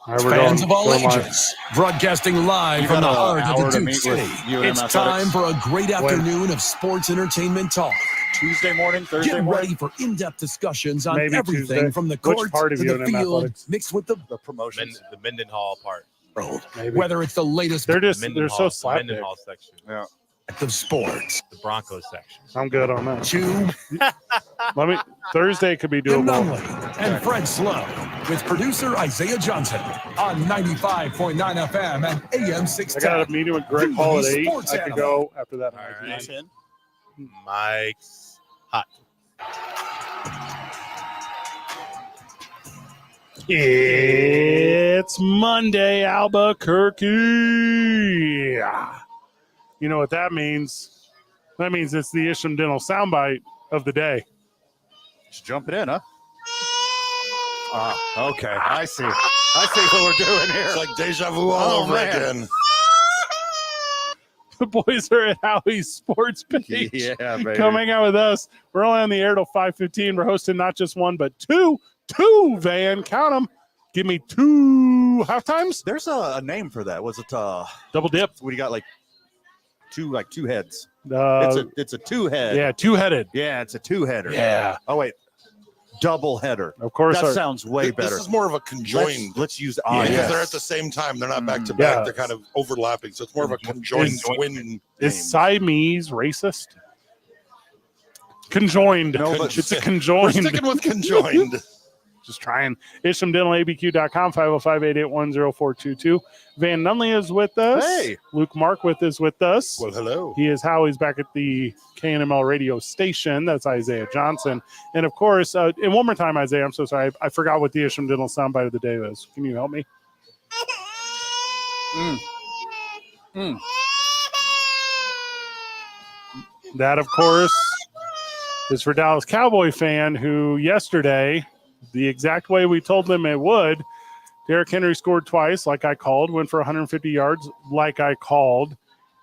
Right, Fans of all ages, broadcasting live from the heart of the Duke City. It's time for a great afternoon of sports entertainment talk. Tuesday morning, Thursday Get morning. ready for in-depth discussions on Maybe everything Tuesday. from the Which court part to of the UNM field, athletics? mixed with the promotions. The Mendenhall part. world. Maybe. Whether it's the latest They're so The slapdick. Mendenhall section. Yeah. of sports, The Broncos section. I'm good on that. Chew, Thursday could be Tim doable. Nunley, and Fred Slow, with producer Isaiah Johnson on 95.9 FM and AM I 610. got a meeting with Greg Hall at 8. Sports I could go after that. All right. 10. Mike's hot. It's Monday, Albuquerque. You know what that means? That means it's the Isham Dental soundbite of the day. Just jumping in, huh? Okay. I see what we're doing here. It's like deja vu all over again. The boys are at Howie's Sports page. Yeah, baby. Coming out with us. We're only on the air till 5:15. We're hosting not just one, but two, Van. Count them. Give me 2 halftimes. There's a name for that. Was it Double dip. what do you got, like two heads? Uh, It's a two-head. yeah, two-headed. Yeah, it's a two-header. Yeah. Oh wait. Double header. Of course. That sounds way better. This is more of a conjoined. Let's use Because yes. they're at the same time. They're not back to back. Yeah. They're kind of overlapping. So it's more of a conjoined twin name. Is Siamese racist? Conjoined. No, but it's a We're conjoined. sticking with conjoined. Just trying. IshamDentalABQ.com, 505-881-0422. Van Nunley is with us. Hey. Luke Markwith is with us. Well, hello. He is Howie's back at the KNML radio station. That's Isaiah Johnson. And of course, and one more time, Isaiah, I'm so sorry. I forgot what the Isham Dental soundbite of the day was. Can you help me? That, of course, is for Dallas Cowboy fan who yesterday, the exact way we told them it would, Derrick Henry scored twice, like I called, went for 150 yards, like I called,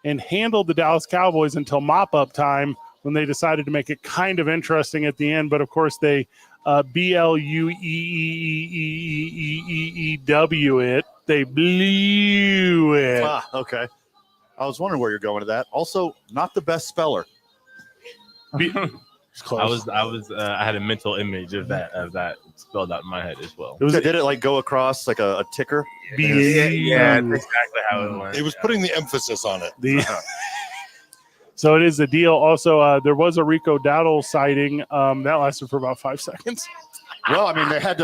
and handled the Dallas Cowboys until mop-up time when they decided to make it kind of interesting at the end. But, of course, they BLUEEEEEEEW it. They blew it. Okay. I was wondering where you're going with that. Also, not the best speller. It's close. I had a mental image of that spelled out in my head as well. It was Did it like go across like a ticker? Yeah, that's exactly how it went. It was putting the emphasis on it. So it is a deal. Also, there was a Rico Dowdle sighting that lasted for about 5 seconds. Well, I mean, they had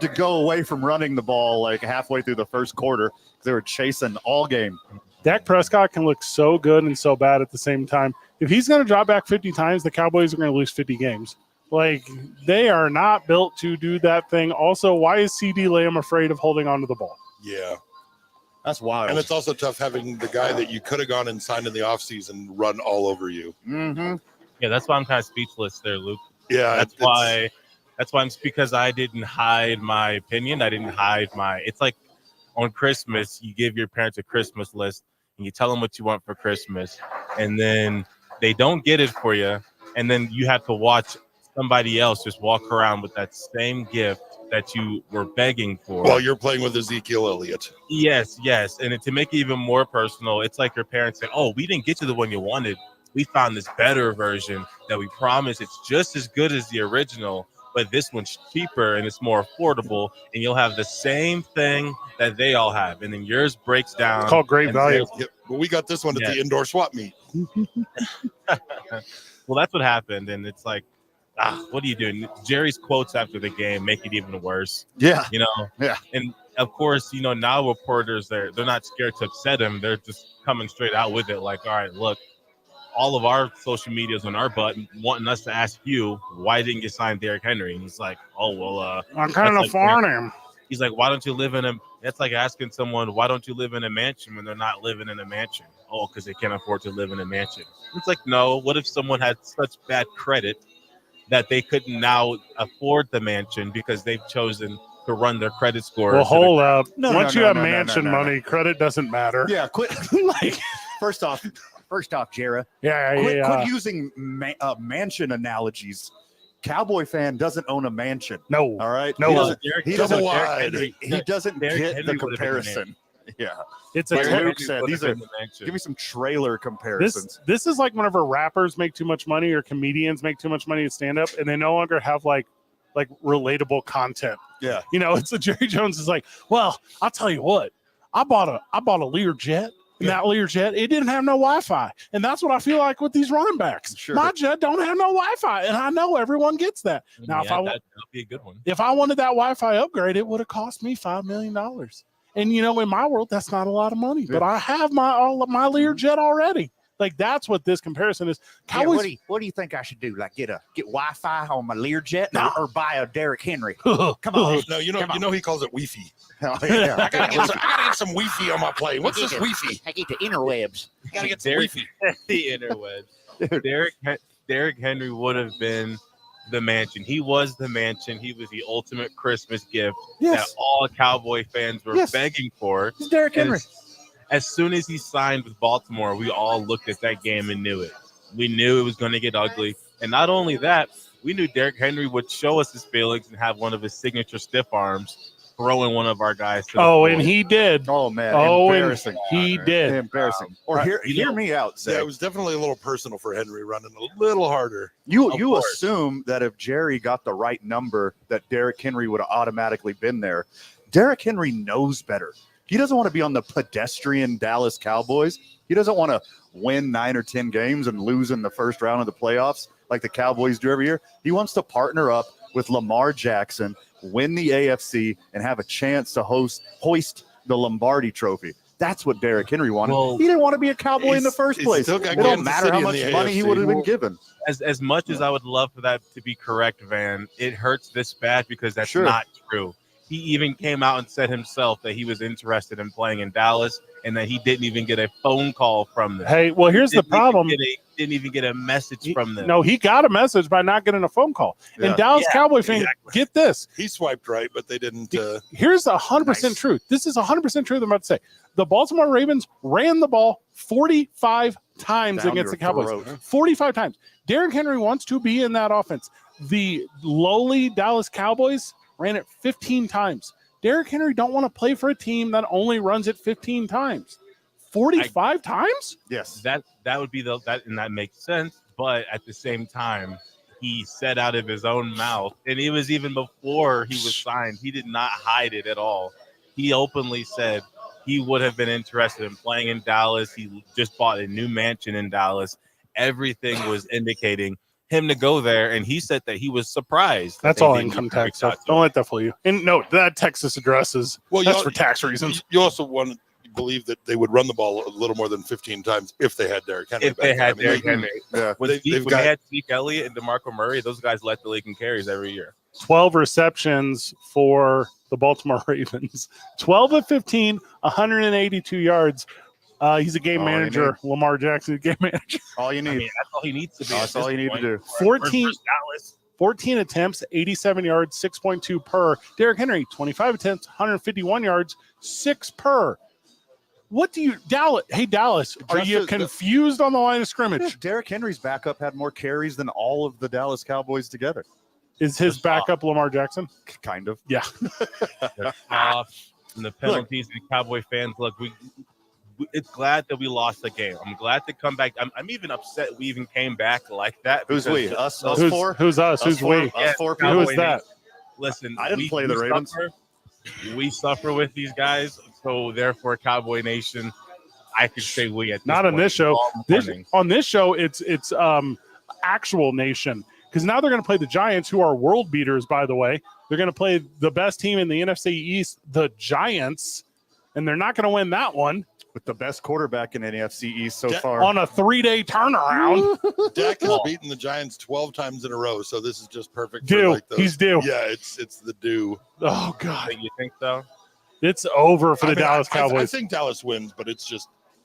to go away from running the ball like halfway through the first quarter because they were chasing all game. Dak Prescott can look so good and so bad at the same time. If he's going to drop back 50 times, the Cowboys are going to lose 50 games. Like, they are not built to do that thing. Also, why is CD Lamb afraid of holding onto the ball? Yeah. That's wild. And it's also tough having the guy that you could have gone and signed in the offseason run all over you. Mm-hmm. Yeah, that's why I'm kind of speechless there, Luke. Yeah. That's why I'm because I didn't hide my opinion. I didn't hide it's like on Christmas, you give your parents a Christmas list and you tell them what you want for Christmas, and then they don't get it for you, and then you have to watch somebody else just walk around with that same gift that you were begging for. While you're playing with Ezekiel Elliott. Yes. And to make it even more personal, it's like your parents say, oh, we didn't get you the one you wanted. We found this better version that we promise it's just as good as the original, but this one's cheaper and it's more affordable, and you'll have the same thing that they all have, and then yours breaks down. It's called great value. Yep. But we got this one at the indoor swap meet. Well, that's what happened, and it's like, what are you doing? Jerry's quotes after the game make it even worse. Yeah. You know? Yeah. And, of course, now reporters, they're not scared to upset him. They're just coming straight out with it like, all right, look, all of our social media's on our butt wanting us to ask you, why didn't you sign Derrick Henry? And he's like, oh, well, I'm kind of for him. He's like, why don't you live in a – that's like asking someone, why don't you live in a mansion when they're not living in a mansion? Oh, because they can't afford to live in a mansion. It's like, no, what if someone had such bad credit that they couldn't now afford the mansion because they've chosen to run their credit score? Well, hold up. Once you have no, mansion money, credit doesn't matter. Yeah, quit. Like, first off, Jara. Yeah. Quit using mansion analogies. Cowboy fan doesn't own a mansion. No. All right. No. He doesn't, Derek- he Double doesn't, wide. he doesn't Derrick get Henry the would have been the comparison. Yeah. It's Like a Luke Henry said, would these have are been the mansion. give me some trailer comparisons. this is like whenever rappers make too much money or comedians make too much money to stand up and they no longer have like relatable content. Yeah. You know, it's a Jerry Jones is like, well, I'll tell you what, I bought a Lear jet. And that Lear jet, it didn't have no Wi-Fi. And that's what I feel like with these running backs. Sure. My jet don't have no Wi-Fi. And I know everyone gets that. Now, that'd be a good one. if I wanted that Wi-Fi upgrade, it would have cost me $5 million. And, you know, in my world, that's not a lot of money. But I have all of my Lear jet already. Like, that's what this comparison is. Cowboys, what do you think I should do? Like get Wi-Fi on my Learjet or buy a Derrick Henry? come on. No, you know he calls it Wi-Fi. Oh, yeah. I gotta get some Wi-Fi on my plane. What's this Wi-Fi? I get the interwebs. I gotta get some Wi-Fi. The interwebs. Derrick Henry would have been the mansion. He was the mansion. He was the ultimate Christmas gift that all Cowboy fans were begging for. It's Derrick Henry. As soon as he signed with Baltimore, we all looked at that game and knew it. We knew it was going to get ugly. And not only that, we knew Derrick Henry would show us his feelings and have one of his signature stiff arms throwing one of our guys to the floor. and he did. Oh, man. Oh, Embarrassing. and he did. Embarrassing. Or hear me out, Zach. Yeah, it was definitely a little personal for Henry, running a little harder. You assume that if Jerry got the right number, that Derrick Henry would have automatically been there. Derrick Henry knows better. He doesn't want to be on the pedestrian Dallas Cowboys. He doesn't want to win 9 or 10 games and lose in the first round of the playoffs like the Cowboys do every year. He wants to partner up with Lamar Jackson, win the AFC, and have a chance to hoist the Lombardi trophy. That's what Derrick Henry wanted. Well, he didn't want to be a Cowboy in the first place. It don't matter how much money he would have been given. As much as I would love for that to be correct, Van, it hurts this bad because that's not true. He even came out and said himself that he was interested in playing in Dallas and that he didn't even get a phone call from them. Hey, well, here's the problem. Didn't even get a message from them. No, he got a message by not getting a phone call. Yeah. And Dallas Cowboy fans, get this. He swiped right, but they didn't. Here's 100% truth. This is 100% truth I'm about to say. The Baltimore Ravens ran the ball 45 times Down against the your Cowboys. throat. 45 times. Derrick Henry wants to be in that offense. The lowly Dallas Cowboys ran it 15 times. Derrick Henry don't want to play for a team that only runs it 15 times. 45 times? Yes. That would be and that makes sense. But at the same time, he said out of his own mouth, and it was even before he was signed. He did not hide it at all. He openly said he would have been interested in playing in Dallas. He just bought a new mansion in Dallas. Everything was indicating him to go there, and he said that he was surprised. That's all income tax stuff. Don't let that fool you. And no, that Texas address is that's for tax reasons. You also want to believe that they would run the ball a little more than 15 times if they had Derrick Henry. If they had Derrick Henry. Yeah. When they had Zeke Elliott and DeMarco Murray, those guys led the league in carries every year. 12 receptions for the Baltimore Ravens. 12 of 15, 182 yards. He's a game manager. Lamar Jackson, a game manager. All you need. I mean, that's all he needs to be. That's all you need to do. 14 attempts, 87 yards, 6.2 per. Derrick Henry, 25 attempts, 151 yards, 6 per. What do you, Dallas? Hey, Dallas, are you confused on the line of scrimmage? Derrick Henry's backup had more carries than all of the Dallas Cowboys together. Is his backup Lamar Jackson? Kind of. Yeah. And the penalties and Cowboy fans, look, it's glad that we lost the game. I'm glad to come back. I'm even upset we even came back like that. Who's we? Us four? Who's us? Who's we? Us four people. Who is that? Listen, I didn't play the Ravens. We suffer with these guys, so therefore, Cowboy Nation, I could say we at this not on point. this show. On this show, it's actual nation, because now they're going to play the Giants, who are world beaters, by the way. They're going to play the best team in the NFC East, the Giants, and they're not going to win that one. With the best quarterback in NFC East so far. On a 3-day turnaround. Dak has beaten the Giants 12 times in a row, so this is just perfect. Due. He's due. Yeah, it's the due. Oh, God. You think so? It's over for the Dallas Cowboys. I think Dallas wins, but it's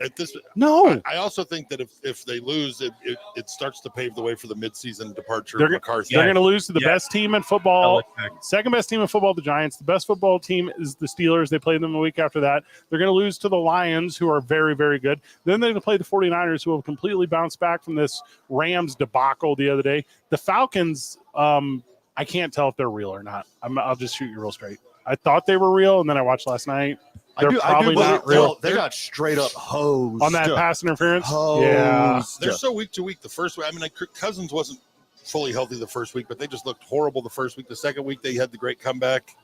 at this. No. I also think that if they lose, it starts to pave the way for the midseason departure They're, of McCarthy. they're going to lose to the best team in football. Belichick. Second best team in football, the Giants. The best football team is the Steelers. They play them a week after that. They're going to lose to the Lions, who are very, very good. Then they're going to play the 49ers, who have completely bounced back from this Rams debacle the other day. The Falcons, I can't tell if they're real or not. I'll just shoot you real straight. I thought they were real, and then I watched last night. They're probably not real. They got straight up hosed On that pass interference? Hosed. Yeah. They're so week to week. The first week, I mean, like Cousins wasn't fully healthy the first week, but they just looked horrible the first week. The second week, they had the great comeback.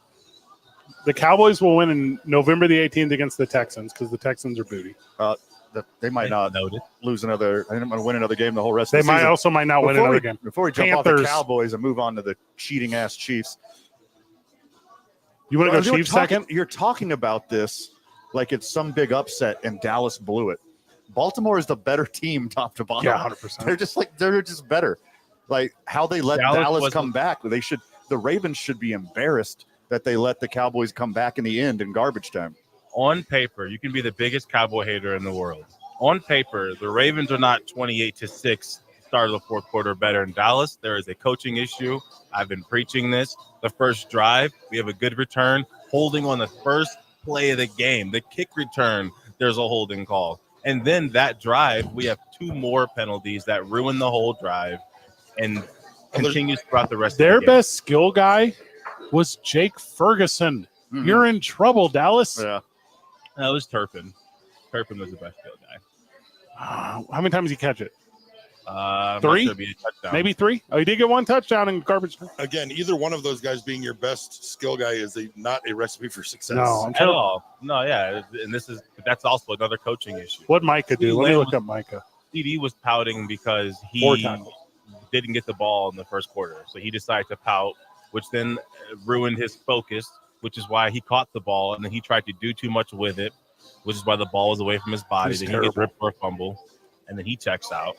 The Cowboys will win in November the 18th against the Texans because the Texans are booty. They might not lose another. I didn't want to win another game the whole rest They of the season. might not win another game. Before we jump off Panthers. the Cowboys and move on to the cheating ass Chiefs, You want to go Chiefs second? You're talking about this like it's some big upset and Dallas blew it. Baltimore is the better team top to bottom. Yeah, 100%. They're just better. Like how they let Dallas come back. The Ravens should be embarrassed that they let the Cowboys come back in the end in garbage time. On paper, you can be the biggest Cowboy hater in the world. On paper, the Ravens are not 28-6 start of the fourth quarter better in Dallas. There is a coaching issue. I've been preaching this. The first drive, we have a good return. Holding on the first play of the game. The kick return, there's a holding call. And then that drive, we have two more penalties that ruin the whole drive and continues throughout the rest of the game. Their best skill guy was Jake Ferguson. Mm-hmm. You're in trouble, Dallas. Yeah. That was Turpin. Turpin was the best skill guy. How many times did he catch it? I'm Three? not sure it'd be a touchdown. Maybe 3. Oh, he did get one touchdown in garbage time. Again, either one of those guys being your best skill guy is not a recipe for success. No, I'm At telling all. No, yeah. And that's also another coaching issue. What Micah do? Let me look up Micah. CD was pouting because 4 he times. didn't get the ball in the first quarter. So he decided to pout, which then ruined his focus, which is why he caught the ball and then he tried to do too much with it, which is why the ball was away from his body. He's Then terrible. he gets ripped for a fumble, and then he checks out.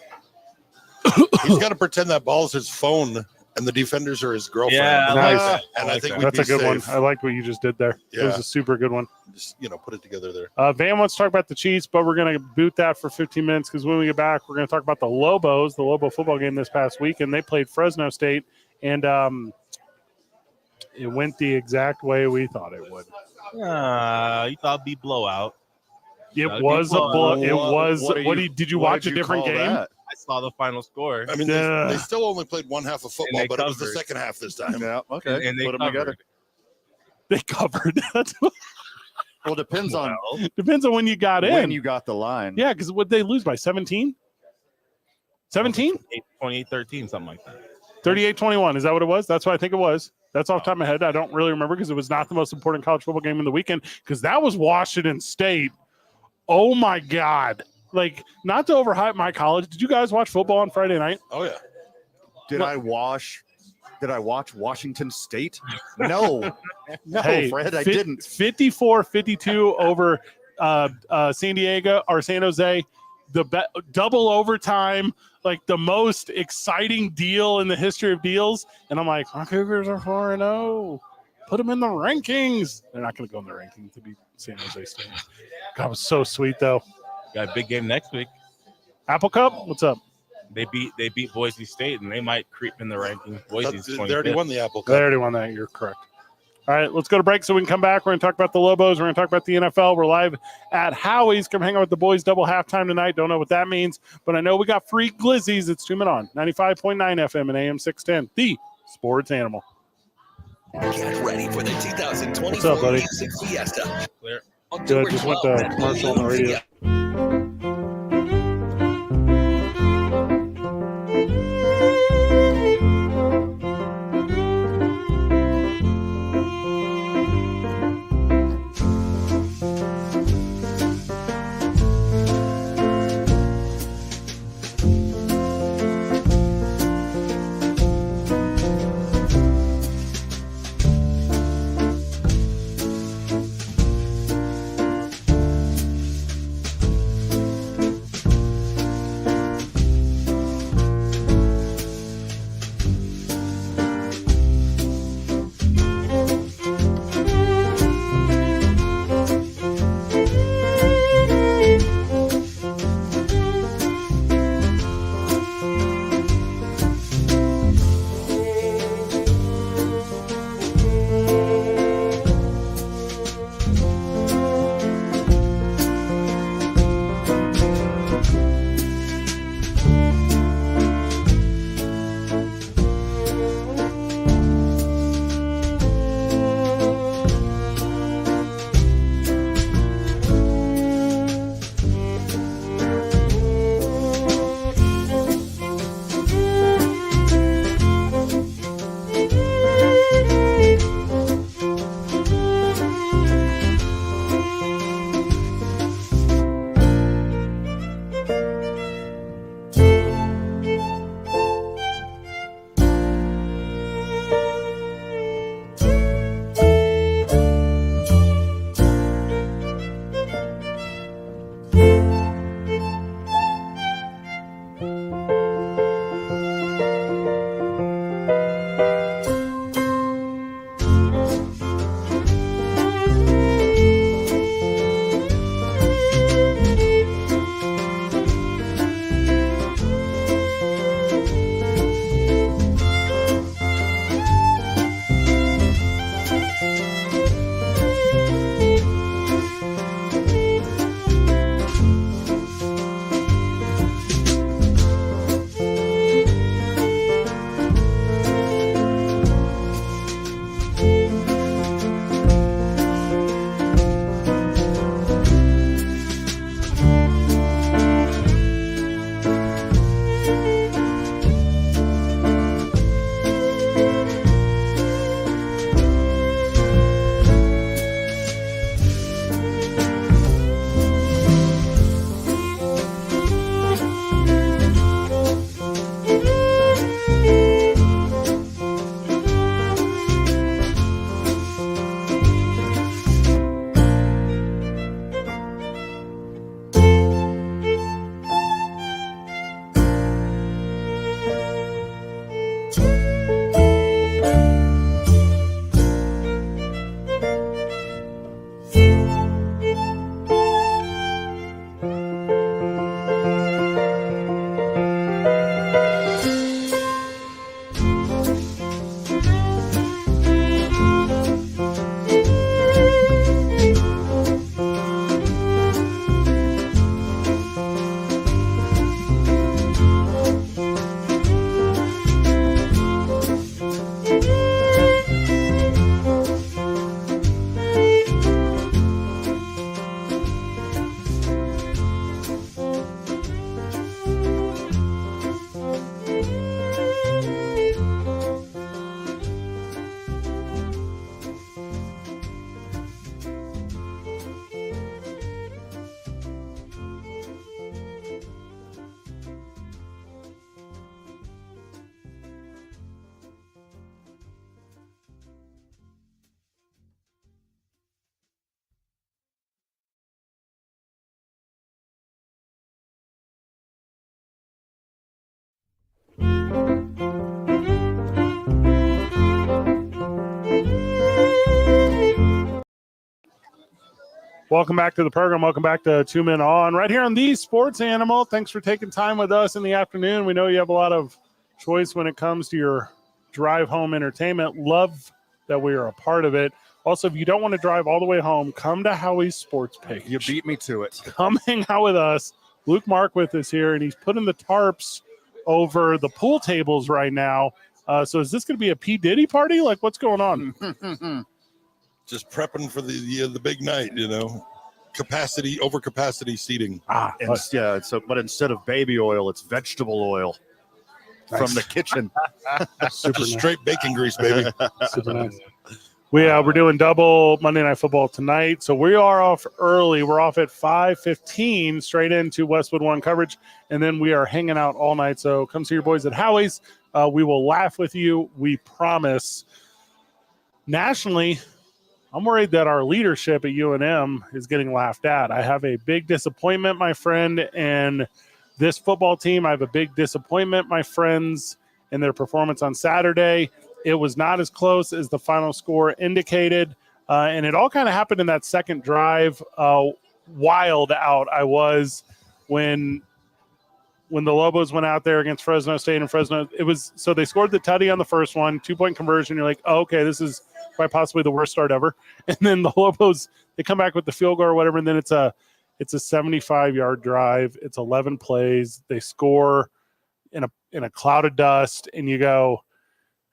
He's got to pretend that ball's his phone and the defenders are his girlfriend. Yeah, I Nice. like that. And I think we'd That's be a good safe. one. I like what you just did there. It was Yeah. a super good one. Just put it together there. Van wants to talk about the Chiefs, but we're going to boot that for 15 minutes because when we get back, we're going to talk about the Lobos, the Lobo football game this past week, and they played Fresno State, and it went the exact way we thought it would. You thought it'd be blowout. It That'd was be a fun. blow. It was. Did you what watch did a different call game? that? I saw the final score. I mean, they still only played one half of football, they but it was the covered. second half this time. Yeah, okay. And they Put them covered. together. They covered. Well, depends on Depends on when you got when in. you got the line. Yeah, because would they lose by 17? 17? 28-13, something like that. 38-21. Is that what it was? That's what I think it was. That's off the top of my head. I don't really remember because it was not the most important college football game in the weekend because that was Washington State. Oh, my God. Like, not to overhype my college. Did you guys watch football on Friday night? Oh, yeah. Did I watch Washington State? No. No, Hey, Fred, I didn't. 54-52 over San Diego or San Jose. Double overtime, like the most exciting deal in the history of deals. And I'm like, our Cougars are 4-0. Put them in the rankings. They're not going to go in the rankings to beat San Jose State. God, it was so sweet, though. Got a big game next week. Apple Cup, what's up? They beat Boise State, and they might creep in the rankings. Boise's They already 25th. won the Apple They Cup. already won that. You're correct. All right, let's go to break so we can come back. We're going to talk about the Lobos. We're going to talk about the NFL. We're live at Howie's. Come hang out with the boys double halftime tonight. Don't know what that means, but I know we got free glizzies. It's 2 Men On, 95.9 FM and AM 610, the sports animal. Get ready for the 2024 What's up, buddy? Music Fiesta. Clear. Good. Just went to commercial on the radio. Welcome back to the program. Welcome back to 2 Men On right here on the Sports Animal. Thanks for taking time with us in the afternoon. We know you have a lot of choice when it comes to your drive home entertainment. Love that we are a part of it. Also, if you don't want to drive all the way home, come to Howie's Sports Page. You beat me to it. Come hang out with us. Luke Markwith is here, and he's putting the tarps over the pool tables right now. So is this going to be a P. Diddy party? Like, what's going on? Just prepping for the big night, overcapacity seating. But instead of baby oil, it's vegetable oil from the kitchen. Super Just nice. straight bacon grease, baby. Super nice. We're doing double Monday Night Football tonight, so we are off early. We're off at 5:15, straight into Westwood One coverage, and then we are hanging out all night. So come see your boys at Howie's. We will laugh with you, we promise. Nationally, I'm worried that our leadership at UNM is getting laughed at. I have a big disappointment, my friend, and this football team. I have a big disappointment, my friends, in their performance on Saturday. It was not as close as the final score indicated, and it all kind of happened in that second drive. Wild out I was when the Lobos went out there against Fresno State, and so they scored the tutty on the first one, 2-point conversion. You're like, oh, okay, this is quite possibly the worst start ever. And then the Lobos, they come back with the field goal or whatever, and then it's a 75-yard drive. It's 11 plays. They score in a cloud of dust, and you go,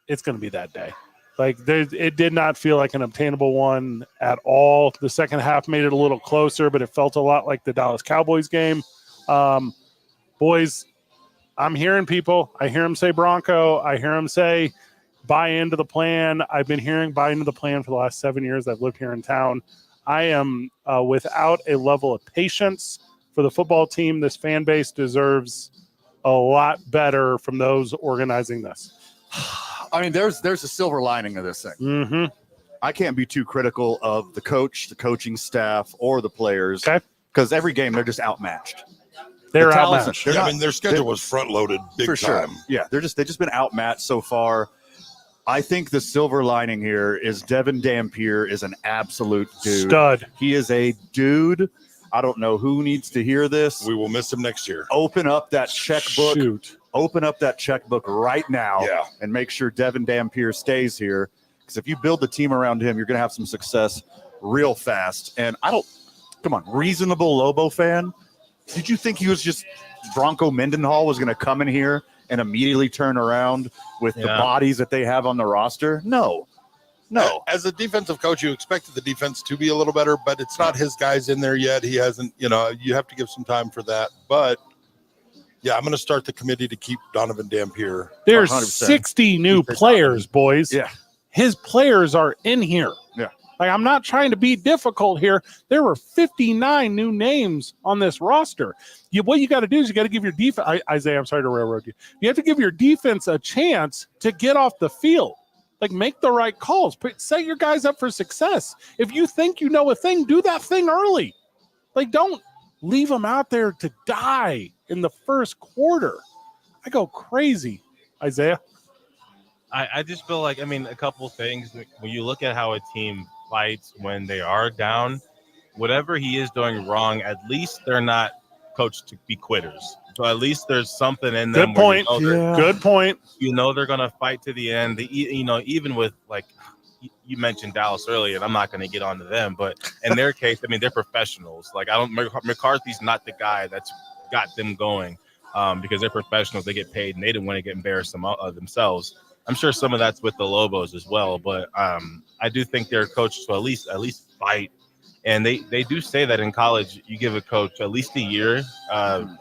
it's going to be that day. Like, it did not feel like an obtainable one at all. The second half made it a little closer, but it felt a lot like the Dallas Cowboys game. Boys, I'm hearing people. I hear them say Bronco. I hear them say buy into the plan. I've been hearing buy into the plan for the last 7 years. I've lived here in town. I am without a level of patience for the football team. This fan base deserves a lot better from those organizing this. I mean, there's a silver lining to this thing. Mm-hmm. I can't be too critical of the coach, the coaching staff, or the players. Okay. Because every game they're just outmatched. They're talent's- outmatched. they're I not- mean, their schedule was front loaded big for sure. time. Yeah, they've just been outmatched so far. I think the silver lining here is Devin Dampier is an absolute dude. Stud. He is a dude. I don't know who needs to hear this. We will miss him next year. Open up that checkbook. Shoot. Open up that checkbook right now Yeah. and make sure Devin Dampier stays here. Because if you build the team around him, you're going to have some success real fast. And come on, reasonable Lobo fan. Did you think he was just Bronco Mendenhall was going to come in here and immediately turn around with the bodies that they have on the roster? No. As a defensive coach, you expected the defense to be a little better, but it's not his guys in there yet. He hasn't, you have to give some time for that. But yeah, I'm going to start the committee to keep Donovan Dampier. There's 100%. 60 new players, boys. Yeah. His players are in here. Yeah. Like, I'm not trying to be difficult here. There were 59 new names on this roster. What you got to do is you got to give your defense, Isaiah, I'm sorry to railroad you. You have to give your defense a chance to get off the field. Like, make the right calls. Set your guys up for success. If you think you know a thing, do that thing early. Like, don't leave them out there to die in the first quarter. I go crazy, Isaiah. I just feel like, a couple things. When you look at how a team fights when they are down, whatever he is doing wrong, at least they're not coached to be quitters. So at least there's something in them. Good point. Good point. You know they're going to fight to the end. Even with, like, you mentioned Dallas earlier, and I'm not going to get onto them, but in their case, they're professionals. Like, McCarthy's not the guy that's got them going because they're professionals. They get paid, and they didn't want to get embarrassed themselves. I'm sure some of that's with the Lobos as well, but I do think they're coached to at least fight. And they do say that in college, you give a coach at least a year,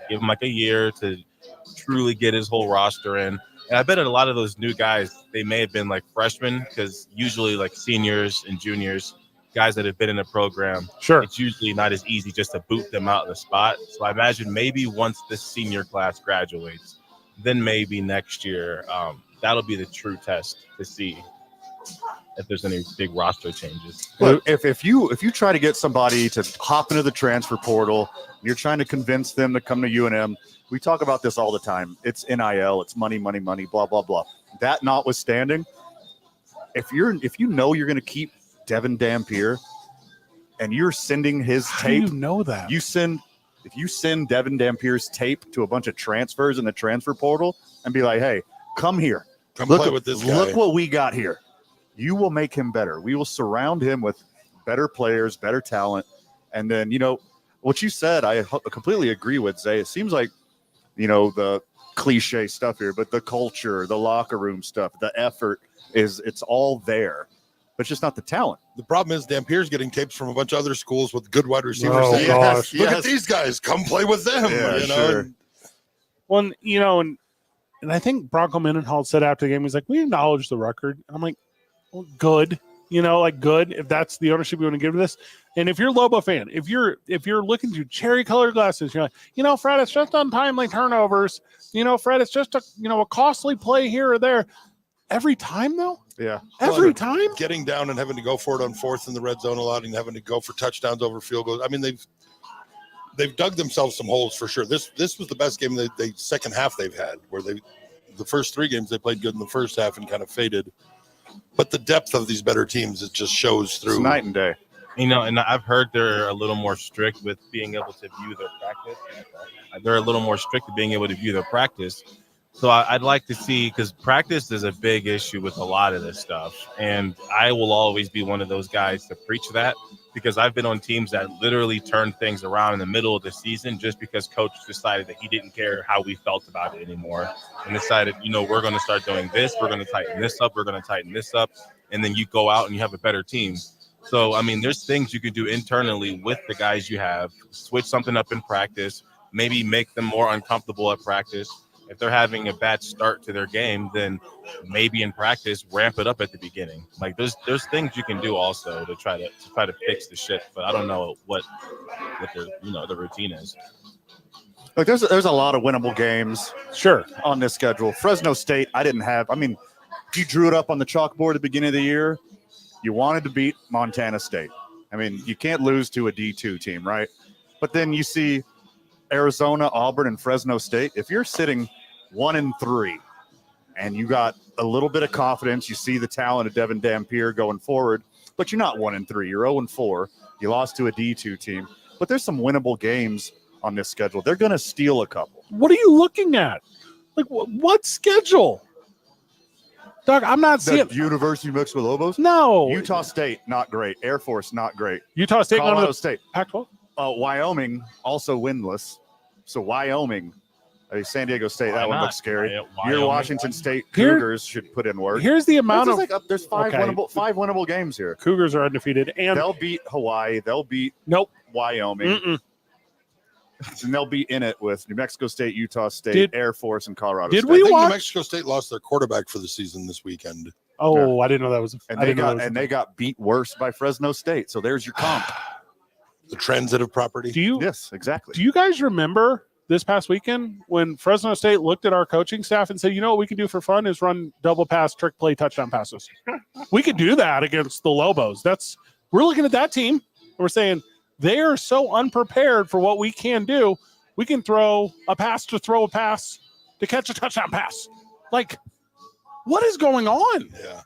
give him like a year to truly get his whole roster in. And I bet a lot of those new guys, they may have been like freshmen, because usually like seniors and juniors, guys that have been in a program, sure, it's usually not as easy just to boot them out of the spot. So I imagine maybe once this senior class graduates, then maybe next year, that'll be the true test to see. if there's any big roster changes. Look, if you try to get somebody to hop into the transfer portal, you're trying to convince them to come to UNM. We talk about this all the time. It's NIL, it's money, money, money, blah, blah, blah. That notwithstanding, if you know you're going to keep Devin Dampier and you're sending his tape, How do you know that? If you send Devin Dampier's tape to a bunch of transfers in the transfer portal and be like, hey, come here. Come play with this guy. Look what we got here. You will make him better. We will surround him with better players, better talent. And then, what you said, I completely agree with, Zay. It seems like, the cliche stuff here, but the culture, the locker room stuff, the effort it's all there, but it's just not the talent. The problem is Dampier's getting tapes from a bunch of other schools with good wide receivers. Oh, saying, gosh. Look at these guys. Come play with them. Yeah, sure. Well, and I think Bronco Mendenhall said after the game, he's like, we acknowledge the record. I'm like, well, good. Good, if that's the ownership you want to give to this. And if you're a Lobo fan, if you're looking through cherry-colored glasses, you're like, Fred, it's just untimely turnovers. Fred, it's just a costly play here or there. Every time, though? Yeah. Every time? Getting down and having to go for it on fourth in the red zone a lot and having to go for touchdowns over field goals. I mean, they've dug themselves some holes for sure. This was the best game the second half they've had, where the first three games they played good in the first half and kind of faded. But the depth of these better teams, it just shows through. It's night and day. And I've heard they're a little more strict with being able to view their practice. They're a little more strict with being able to view their practice. So I'd like to see, because practice is a big issue with a lot of this stuff. And I will always be one of those guys to preach that, because I've been on teams that literally turned things around in the middle of the season just because coach decided that he didn't care how we felt about it anymore and decided, we're going to start doing this. We're going to tighten this up. We're going to tighten this up. And then you go out and you have a better team. So, I mean, there's things you can do internally with the guys you have, switch something up in practice, maybe make them more uncomfortable at practice. If they're having a bad start to their game, then maybe in practice ramp it up at the beginning. Like there's things you can do also to try to fix the shit. But I don't know what the routine is. Look, there's a lot of winnable games, sure, on this schedule. Fresno State, if you drew it up on the chalkboard at the beginning of the year, you wanted to beat Montana State. I mean, you can't lose to a D2 team, right? But then you see Arizona, Auburn, and Fresno State. If you're sitting 1-3 and you got a little bit of confidence, you see the talent of Devin Dampier going forward, but you're not 1-3. You're 0-4. You lost to a D2 team. But there's some winnable games on this schedule. They're going to steal a couple. What are you looking at? Like, what schedule? Doug, I'm not seeing. University mixed with Lobos? No. Utah State, not great. Air Force, not great. Utah State, Colorado State. Pac-12? Wyoming, also winless. So Wyoming, San Diego State, that one looks scary. Your Washington State Cougars should put in work. Here's the amount of. There's five winnable games here. Cougars are undefeated. And they'll beat Hawaii. They'll beat Wyoming. And they'll be in it with New Mexico State, Utah State, Air Force, and Colorado State. I think New Mexico State lost their quarterback for the season this weekend. Oh, yeah. I didn't know that was. They got beat worse by Fresno State. So there's your comp. The transitive property. Yes, exactly. Do you guys remember this past weekend when Fresno State looked at our coaching staff and said, what we can do for fun is run double pass, trick play, touchdown passes. We could do that against the Lobos. We're looking at that team and we're saying they are so unprepared for what we can do. We can throw a pass to catch a touchdown pass. Like, what is going on? Yeah.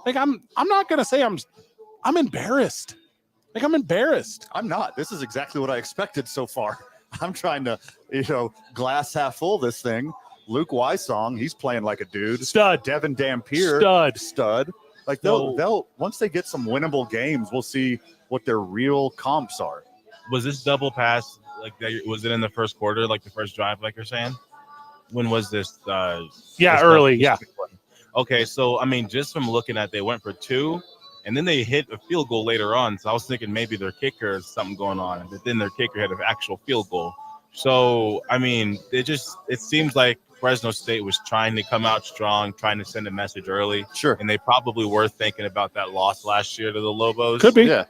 Like, I'm not going to say I'm embarrassed. Like, I'm embarrassed. I'm not. This is exactly what I expected so far. I'm trying to, glass half full this thing. Luke Wysong, he's playing like a dude. Stud. Devin Dampier. Stud. Like, they'll once they get some winnable games, we'll see what their real comps are. Was this double pass, was it in the first quarter, like the first drive, like you're saying? When was this? Early, yeah. Okay, so, I mean, just from looking at, they went for 2. And then they hit a field goal later on. So I was thinking maybe their kicker is something going on. But then their kicker had an actual field goal. So, I mean, it seems like Fresno State was trying to come out strong, trying to send a message early. Sure. And they probably were thinking about that loss last year to the Lobos. Could be. Yeah.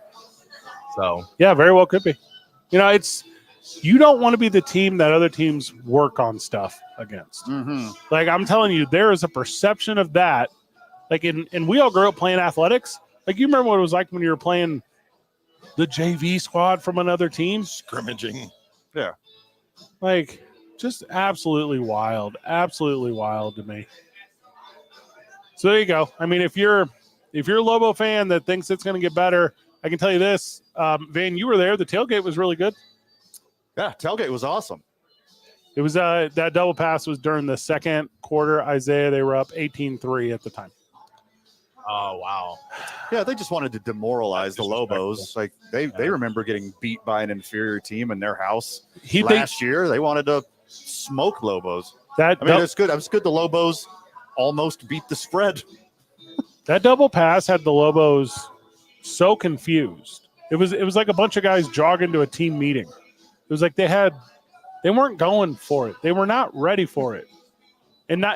So. Yeah, very well could be. You don't want to be the team that other teams work on stuff against. Mm-hmm. Like, I'm telling you, there is a perception of that Like, and we all grew up playing athletics. Like, you remember what it was like when you were playing the JV squad from another team? Scrimmaging. Yeah. Like, just absolutely wild to me. So there you go. I mean, if you're a Lobo fan that thinks it's going to get better, I can tell you this. Van, you were there. The tailgate was really good. Yeah, tailgate was awesome. It was that double pass was during the second quarter. Isaiah, they were up 18-3 at the time. Oh, wow. Yeah, they just wanted to demoralize the Lobos. Like they remember getting beat by an inferior team in their house last year. They wanted to smoke Lobos. It's good. It's good the Lobos almost beat the spread. That double pass had the Lobos so confused. It was like a bunch of guys jogging to a team meeting. It was like they weren't going for it. They were not ready for it. And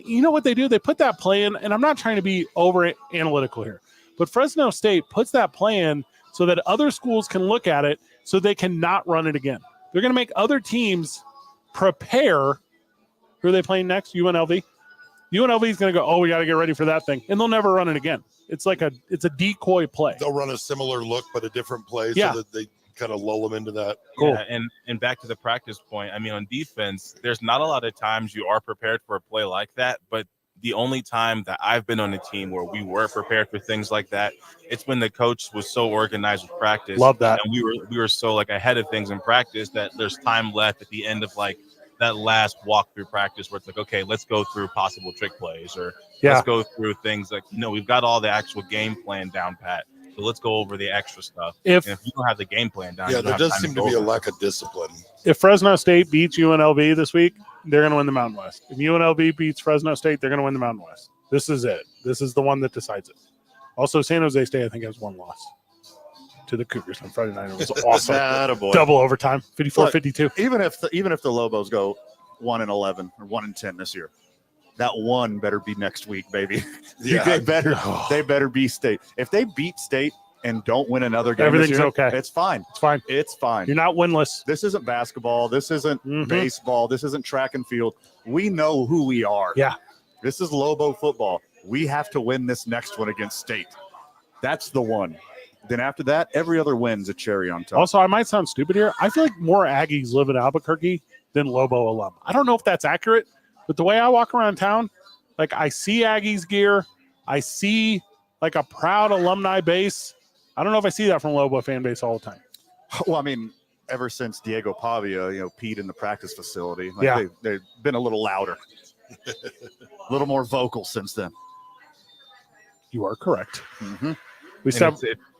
you know what they do? They put that play in, and I'm not trying to be over analytical here, but Fresno State puts that play in so that other schools can look at it so they can not run it again. They're going to make other teams prepare. Who are they playing next? UNLV. UNLV is going to go, oh, we got to get ready for that thing. And they'll never run it again. It's a decoy play. They'll run a similar look, but a different play so that they kind of lull them into that. Cool. Yeah, and back to the practice point. I mean, on defense, there's not a lot of times you are prepared for a play like that, but the only time that I've been on a team where we were prepared for things like that, it's when the coach was so organized with practice. Love that. And we were so like ahead of things in practice that there's time left at the end of like that last walkthrough practice where it's like, okay, let's go through possible trick plays or let's go through things like, we've got all the actual game plan down pat. So let's go over the extra stuff. If you don't have the game plan down, there does seem to be a lack of discipline. If Fresno State beats UNLV this week, they're going to win the Mountain West. If UNLV beats Fresno State, they're going to win the Mountain West. This is it. This is the one that decides it. Also, San Jose State, I think, has one loss to the Cougars on Friday night. It was awesome. Double overtime, 54-52. Even if the Lobos go 1-11 or 1-10 this year, that one better be next week, baby. They better be State. If they beat State and don't win another game, everything's okay. It's fine. It's fine. You're not winless. This isn't basketball. This isn't baseball. This isn't track and field. We know who we are. Yeah. This is Lobo football. We have to win this next one against State. That's the one. Then after that, every other win's a cherry on top. Also, I might sound stupid here. I feel like more Aggies live in Albuquerque than Lobo alum. I don't know if that's accurate, but the way I walk around town, like I see Aggies gear. I see like a proud alumni base. I don't know if I see that from Lobo fan base all the time. Well, I mean, ever since Diego Pavia, peed in the practice facility, they've been a little louder, a little more vocal since then. You are correct. Mm-hmm.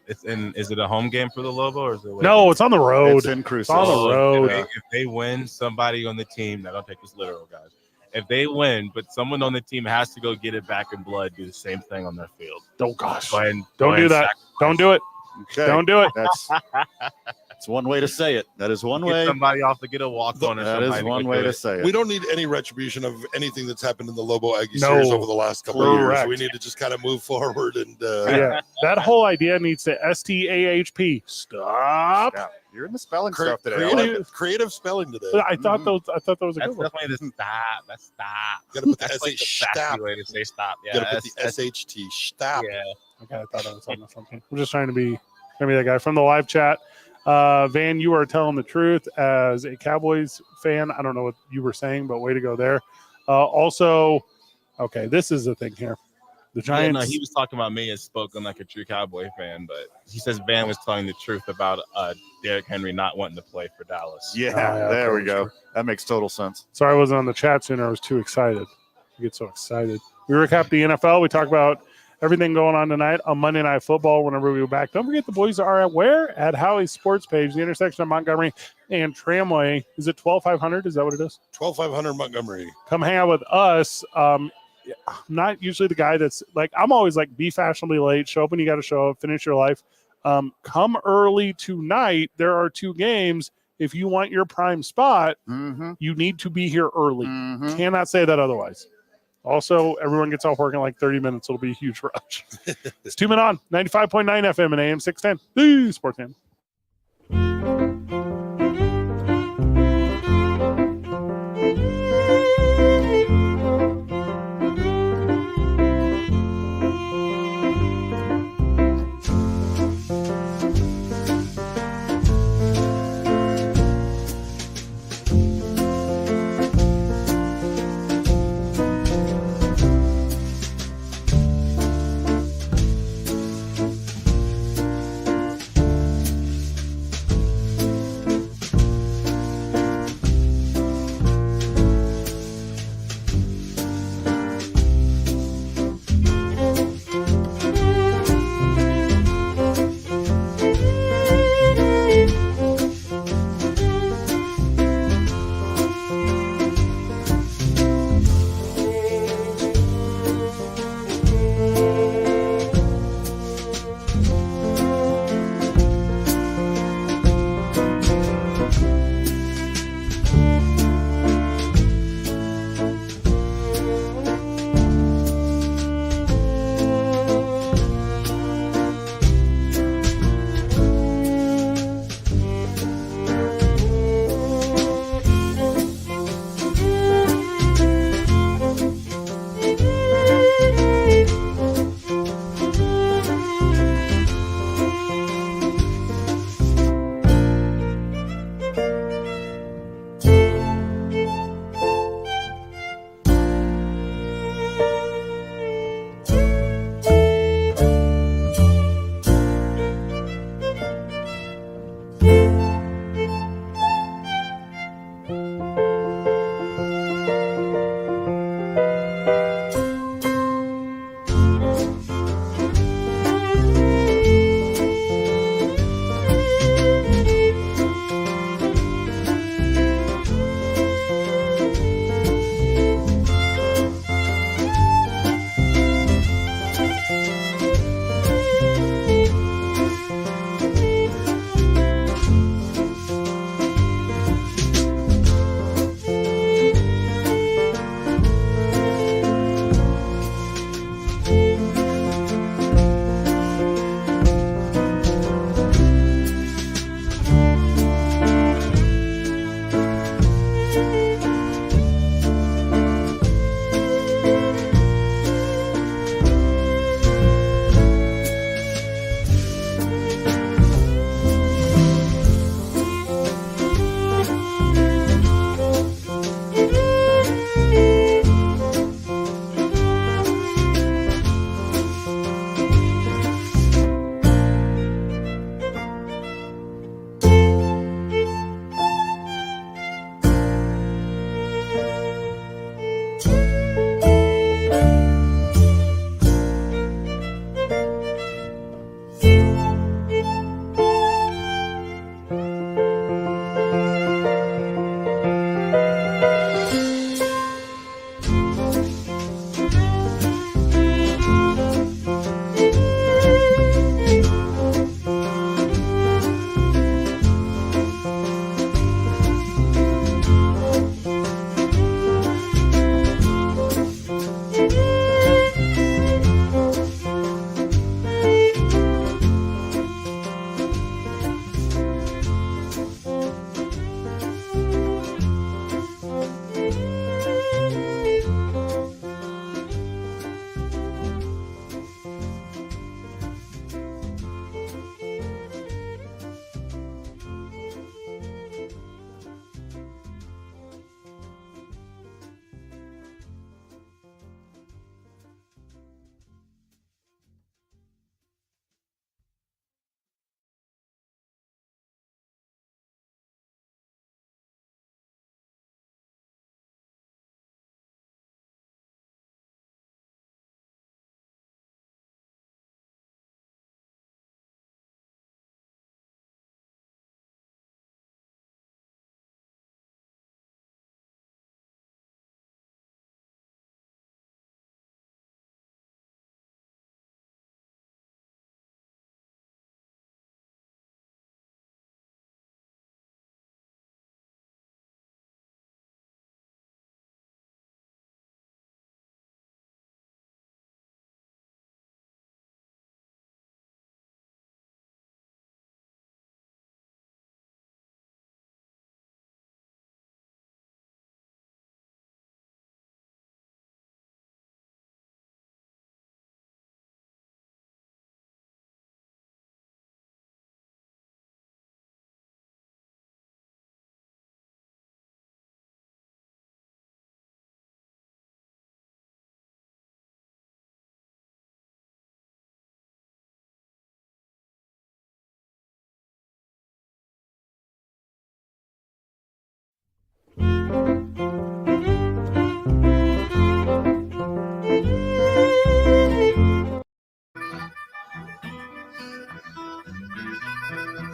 Is it a home game for the Lobo or is it No, it's on the road. It's in Cruces. It's on the road. If they win, somebody on the team, now don't take this literal, guys. If they win, but someone on the team has to go get it back in blood, do the same thing on their field. Oh, gosh. Don't do that. Don't do it. Okay. Don't do it. That's one way to say it. That is one way. Somebody off to get a walk on. That is one way to say it. We don't need any retribution of anything that's happened in the Lobo Aggie series over the last couple of years. We need to just kind of move forward and. That whole idea needs to STAHP. Stop. Yeah. You're in the spelling stuff today. Creative spelling today. I thought that was a good one. That's definitely the stop. That's stop. You gotta put the That's SH like the stop. sassy way to say stop. Yeah, You gotta put the SHT stop. Yeah. Okay, I thought I was on something. I'm just trying to be that guy from the live chat. Van, you are telling the truth as a Cowboys fan. I don't know what you were saying, but way to go there. Also, okay, this is the thing here. The Giants. No, he was talking about me as spoken like a true Cowboy fan, but he says Van was telling the truth about Derrick Henry not wanting to play for Dallas. Yeah, there we go. That makes total senes. Sorry I wasn't on the chat sooner. I was too excited. I get so excited. We recap the NFL. We talk about everything going on tonight on Monday Night Football whenever we go back. Don't forget the boys are at where? At Howie's Sports Page, the intersection of Montgomery and Tramway. Is it 12500? Is that what it is? 12500 Montgomery. Come hang out with us. I'm not usually the guy that's like, I'm always like, be fashionably late, show up when you got to show up, finish your life. Come early tonight. There are 2 games. If you want your prime spot, you need to be here early. Cannot say that otherwise. Also, everyone gets off work in like 30 minutes. It'll be a huge rush. It's 2 Men On, 95.9 FM and AM 610. The Sports Fan.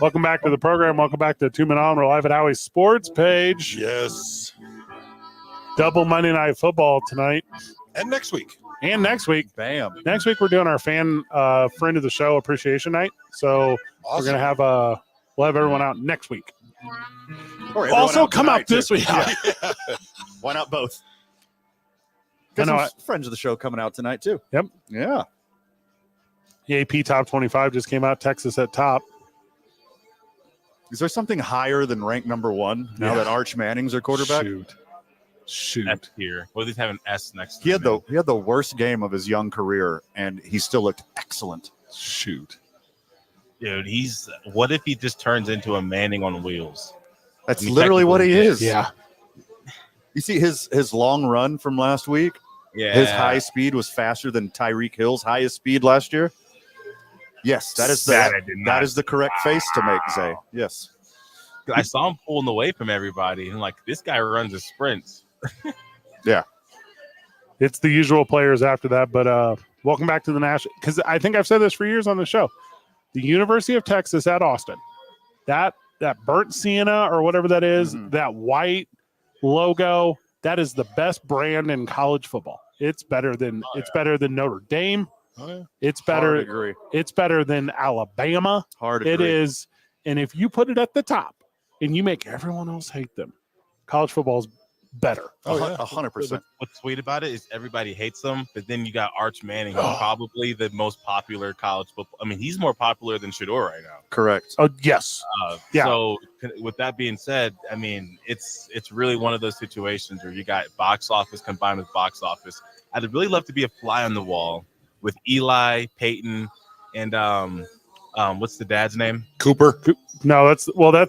Welcome back to the program. Welcome back to 2 Minute On. We're live at Howie's Sports page. Yes. Double Monday Night Football tonight. And next week. And next week. Bam. Next week, we're doing our fan friend of the show appreciation night. So we're going to have we'll have everyone out next week. Or everyone Also out come tonight, out this too. week. Yeah. Why not both? Got I know, some friends of the show coming out tonight, too. Yep. Yeah. The AP Top 25 just came out. Texas at top. Is there something higher than ranked number 1 now that Arch Manning's our quarterback? Shoot. S tier. Well, they have an S next to He had him. the worst game of his young career, and he still looked excellent. Shoot. Dude, what if he just turns into a Manning on wheels? That's I mean, literally what he technically, is. Yeah. You see his long run from last week? Yeah. His high speed was faster than Tyreek Hill's highest speed last year. Yes, that is the correct face to make, Zay. Yes. I saw him pulling away from everybody, and like this guy runs his sprints. It's the usual players after that, but welcome back to the national, because I think I've said this for years on the show. The University of Texas at Austin, that burnt sienna or whatever that is, that white logo, that is the best brand in college football. It's better than Notre Dame. Oh, yeah. It's Hard better. to agree. It's better than Alabama. Hard to It agree. is, and if you put it at the top and you make everyone else hate them, college football is better. Oh, yeah. 100%. What's sweet about it is everybody hates them, but then you got Arch Manning, who's probably the most popular college football. I mean, he's more popular than Shador right now. Correct. Oh yes, Yeah. So with that being said, I mean, it's really one of those situations where you got box office combined with box office. I'd really love to be a fly on the wall with Eli, Peyton, and what's the dad's name? Cooper. no, that's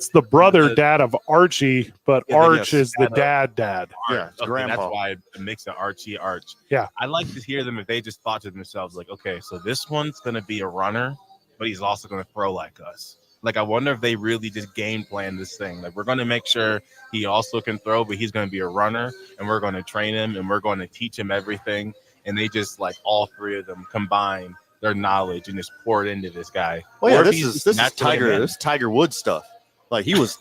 the brother dad of Archie, but Yeah, Arch yes. is the dad. Yeah, it's grandpa. That's why it makes it Archie Arch. Yeah. I'd like to hear them if they just thought to themselves, like, okay, so this one's going to be a runner, but he's also going to throw like us. Like, I wonder if they really just game plan this thing. Like, we're going to make sure he also can throw, but he's going to be a runner, and we're going to train him, and we're going to teach him everything. And they just, like, all three of them combine their knowledge and just pour it into this guy. Well, yeah, Or if this he's is naturally a Tiger. man. This is Tiger Woods stuff. Like he was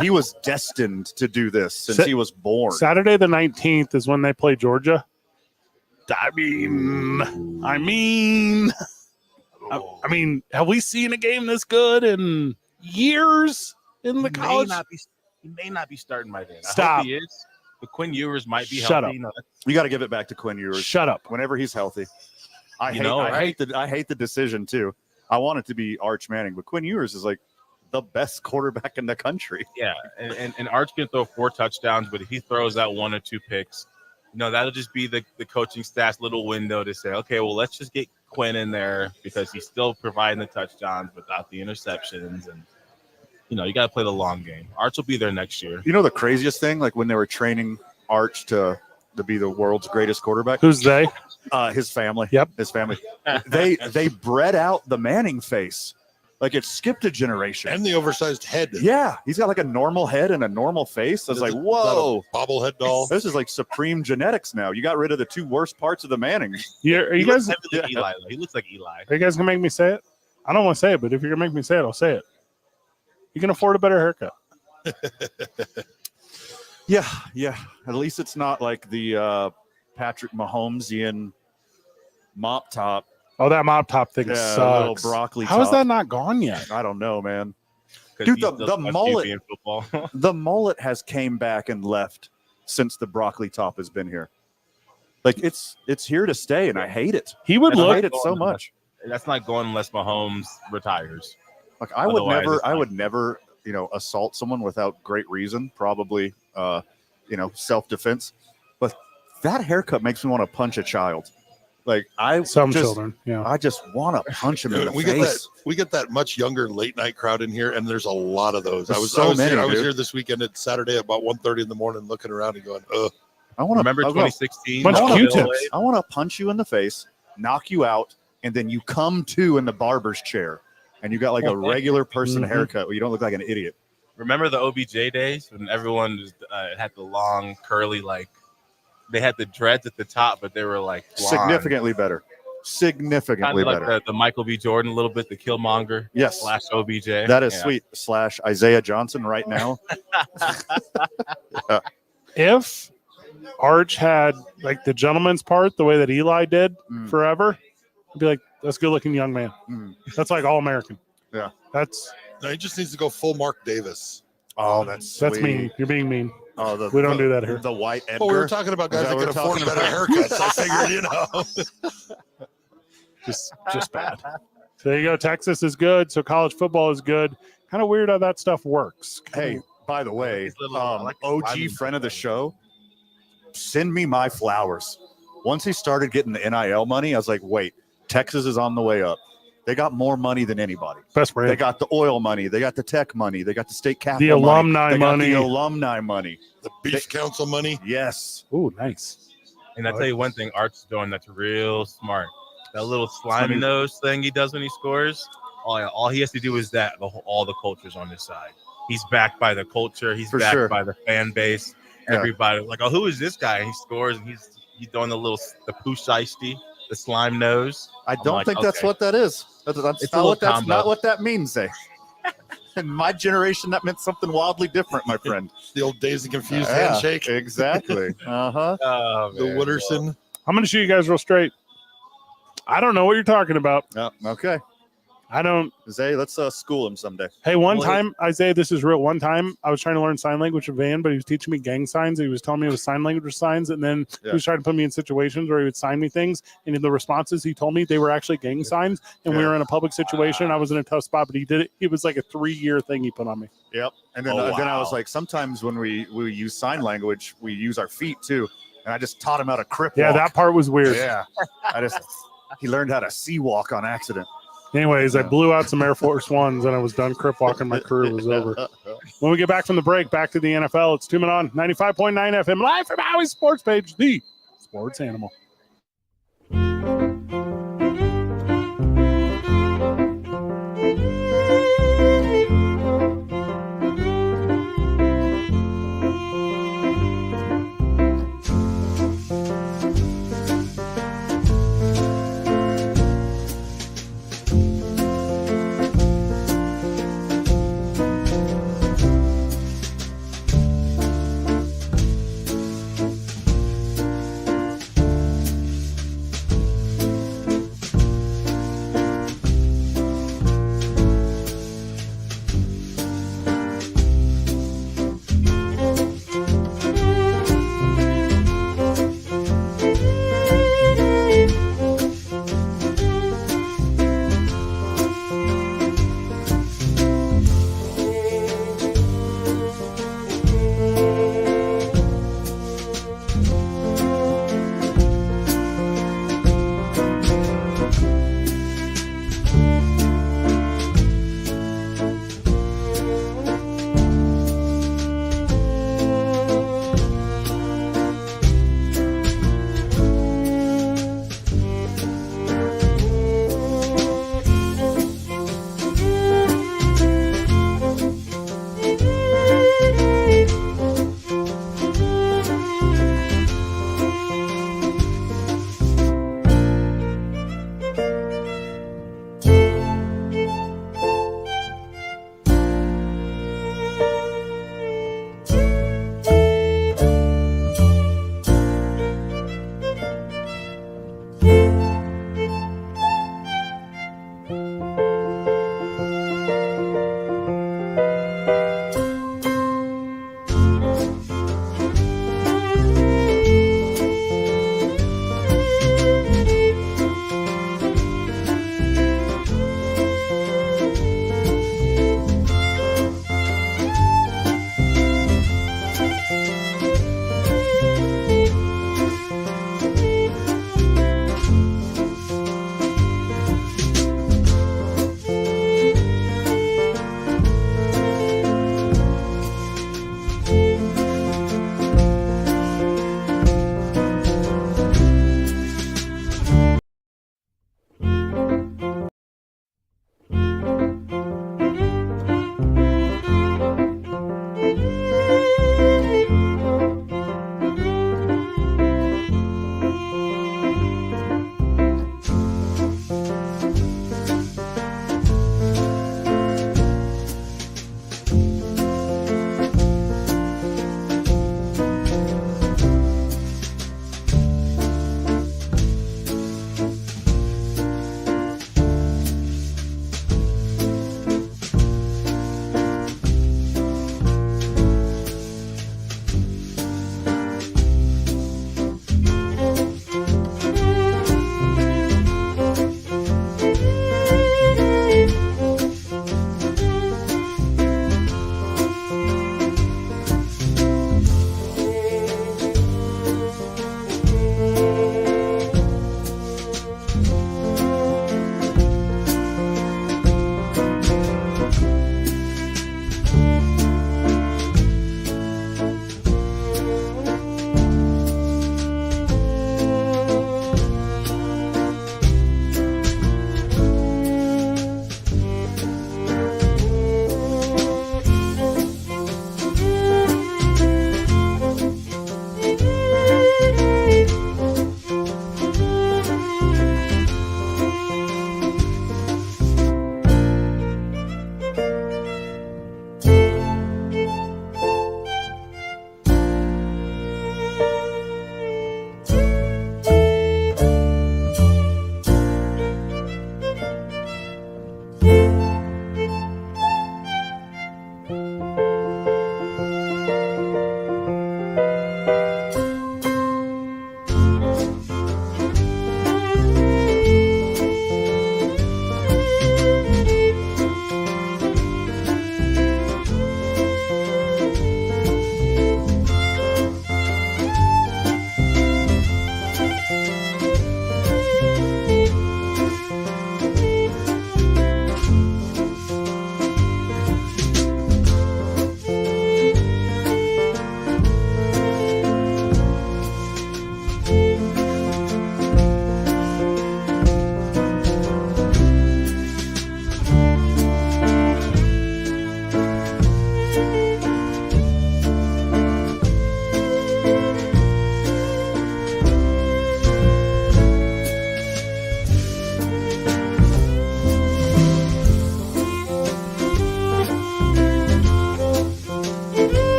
he was destined to do this since he was born. Saturday the 19th is when they play Georgia. I mean, have we seen a game this good in years in the college? He may not be starting by then. I Stop. hope he is. But Quinn Ewers might be Shut healthy. up. You know, You got to give it back to Quinn Ewers Shut up. whenever he's healthy. I right? hate the decision too. I want it to be Arch Manning, but Quinn Ewers is like the best quarterback in the country. yeah, and Arch can throw 4 touchdowns, but if he throws out 1 or 2 picks, that'll just be the coaching staff's little window to say, okay, well, let's just get Quinn in there because he's still providing the touchdowns without the interceptions. And, you got to play the long game. Arch will be there next year. You know the craziest thing, like when they were training Arch to be the world's greatest quarterback, Who's they? his family. Yep. His family. They bred out the Manning face. Like it skipped a generation. And the oversized head. Yeah, he's got like a normal head and a normal face. I was like, Is whoa, that a bobblehead doll. this is like supreme genetics now. You got rid of the 2 worst parts of the Mannings. Are He you looks guys? heavily like Eli. Though. He looks like Eli. Are you guys gonna make me say it? I don't want to say it, but if you're gonna make me say it, I'll say it. You can afford a better haircut. Yeah. At least it's not like the Patrick Mahomesian mop top. Oh, that mop top thing Yeah, little sucks. broccoli How is top. that not gone yet? I don't know, man. 'Cause Dude, he's the still mullet- in football. The mullet has came back and left since the broccoli top has been here. Like it's here to stay, and I hate it. He would I look. hate it so much. That's not going unless Mahomes retires. Like I would Otherwise, never, it's I fine. would never, assault someone without great reason. Probably, self-defense. But that haircut makes me want to punch a child. Like Some children, yeah. I just want to punch him in the We face. get that much younger late night crowd in here, and there's a lot of those. There's I was dude. here this weekend at Saturday about 1:30 in the morning, looking around and going, ugh. I want to Remember 2016? Bunch of Bill Q-tips. Way? I want to punch you in the face, knock you out, and then you come to in the barber's chair, and you got like a regular person Mhm. haircut where you don't look like an idiot. Remember the OBJ days when everyone just, had the long curly, like they had the dreads at the top, but they were like blonde. Significantly better. Significantly Kind of better. like the Michael B. Jordan, a little bit, the Killmonger Yes. / OBJ. That is Yeah. sweet. / Isaiah Johnson right now. If Arch had like the gentleman's part, the way that Eli did forever, I'd be like, that's a good looking young man. That's like all American. Yeah. That's No, he just needs to go full Mark Davis. Oh, that's mean. You're being mean. Oh, We don't do that here. The white Edgar. Well, we were talking about guys that can afford better haircuts. I figured, Just bad. So there you go. Texas is good. So college football is good. Kind of weird how that stuff works. Hey, by the way, These little- I like the OG slimy friend of the show, send me my flowers. Once he started getting the NIL money, I was like, wait, Texas is on the way up. They got more money than anybody. Best brand. They got the oil money. They got the tech money. They got the state capital The alumni money. They got money. the alumni money. The Beef Council money. Yes. Ooh, nice. And I tell you one thing, Art's doing that's real smart. That little slimy nose thing he does when he scores. All he has to do is that. All the culture's on his side. He's backed by the culture. He's backed by the fan base. Everybody like, oh, who is this guy? And he scores, and he's doing the poo shiesty, the slime nose. I don't think that's what that is. That's not what that means, eh? In my generation, that meant something wildly different, my friend. The old Dazed and Confused handshake. Exactly. Uh-huh. The Wooderson. I'm going to shoot you guys real straight. I don't know what you're talking about. Okay. I don't. Zay, let's school him someday. Hey, one time, Isaiah, this is real. One time, I was trying to learn sign language with Van, but he was teaching me gang signs. He was telling me it was sign language signs, and then he was trying to put me in situations where he would sign me things. And in the responses he told me, they were actually gang signs, and we were in a public situation. I was in a tough spot, but he did it. It was like a 3-year thing he put on me. Yep. And then, then I was like, sometimes when we use sign language, we use our feet too. And I just taught him how to crip walk. That part was weird. Yeah. He learned how to sea walk on accident. Anyways, I blew out some Air Force Ones and I was done crip walking. My career was over. When we get back from the break, back to the NFL, it's 2 Men On 95.9 FM, live from Howie's Sports Page, the sports animal.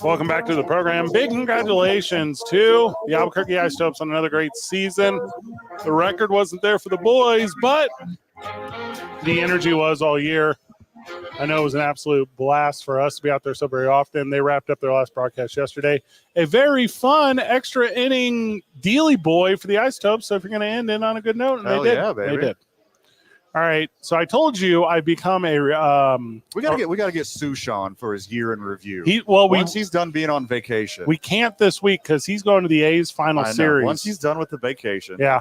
Welcome back to the program. Big congratulations to the Albuquerque Ice Topes on another great season. The record wasn't there for the boys, but the energy was all year. I know it was an absolute blast for us to be out there so very often. They wrapped up their last broadcast yesterday. A very fun extra inning dealy boy for the Ice Topes. So if you're going to end in on a good note, and Hell they did. yeah, baby. They did. All right. So I told you I become a We gotta get Sushan for his year in review. Once he's done being on vacation. we can't this week because he's going to the A's final I know. series. Once he's done with the vacation, Yeah.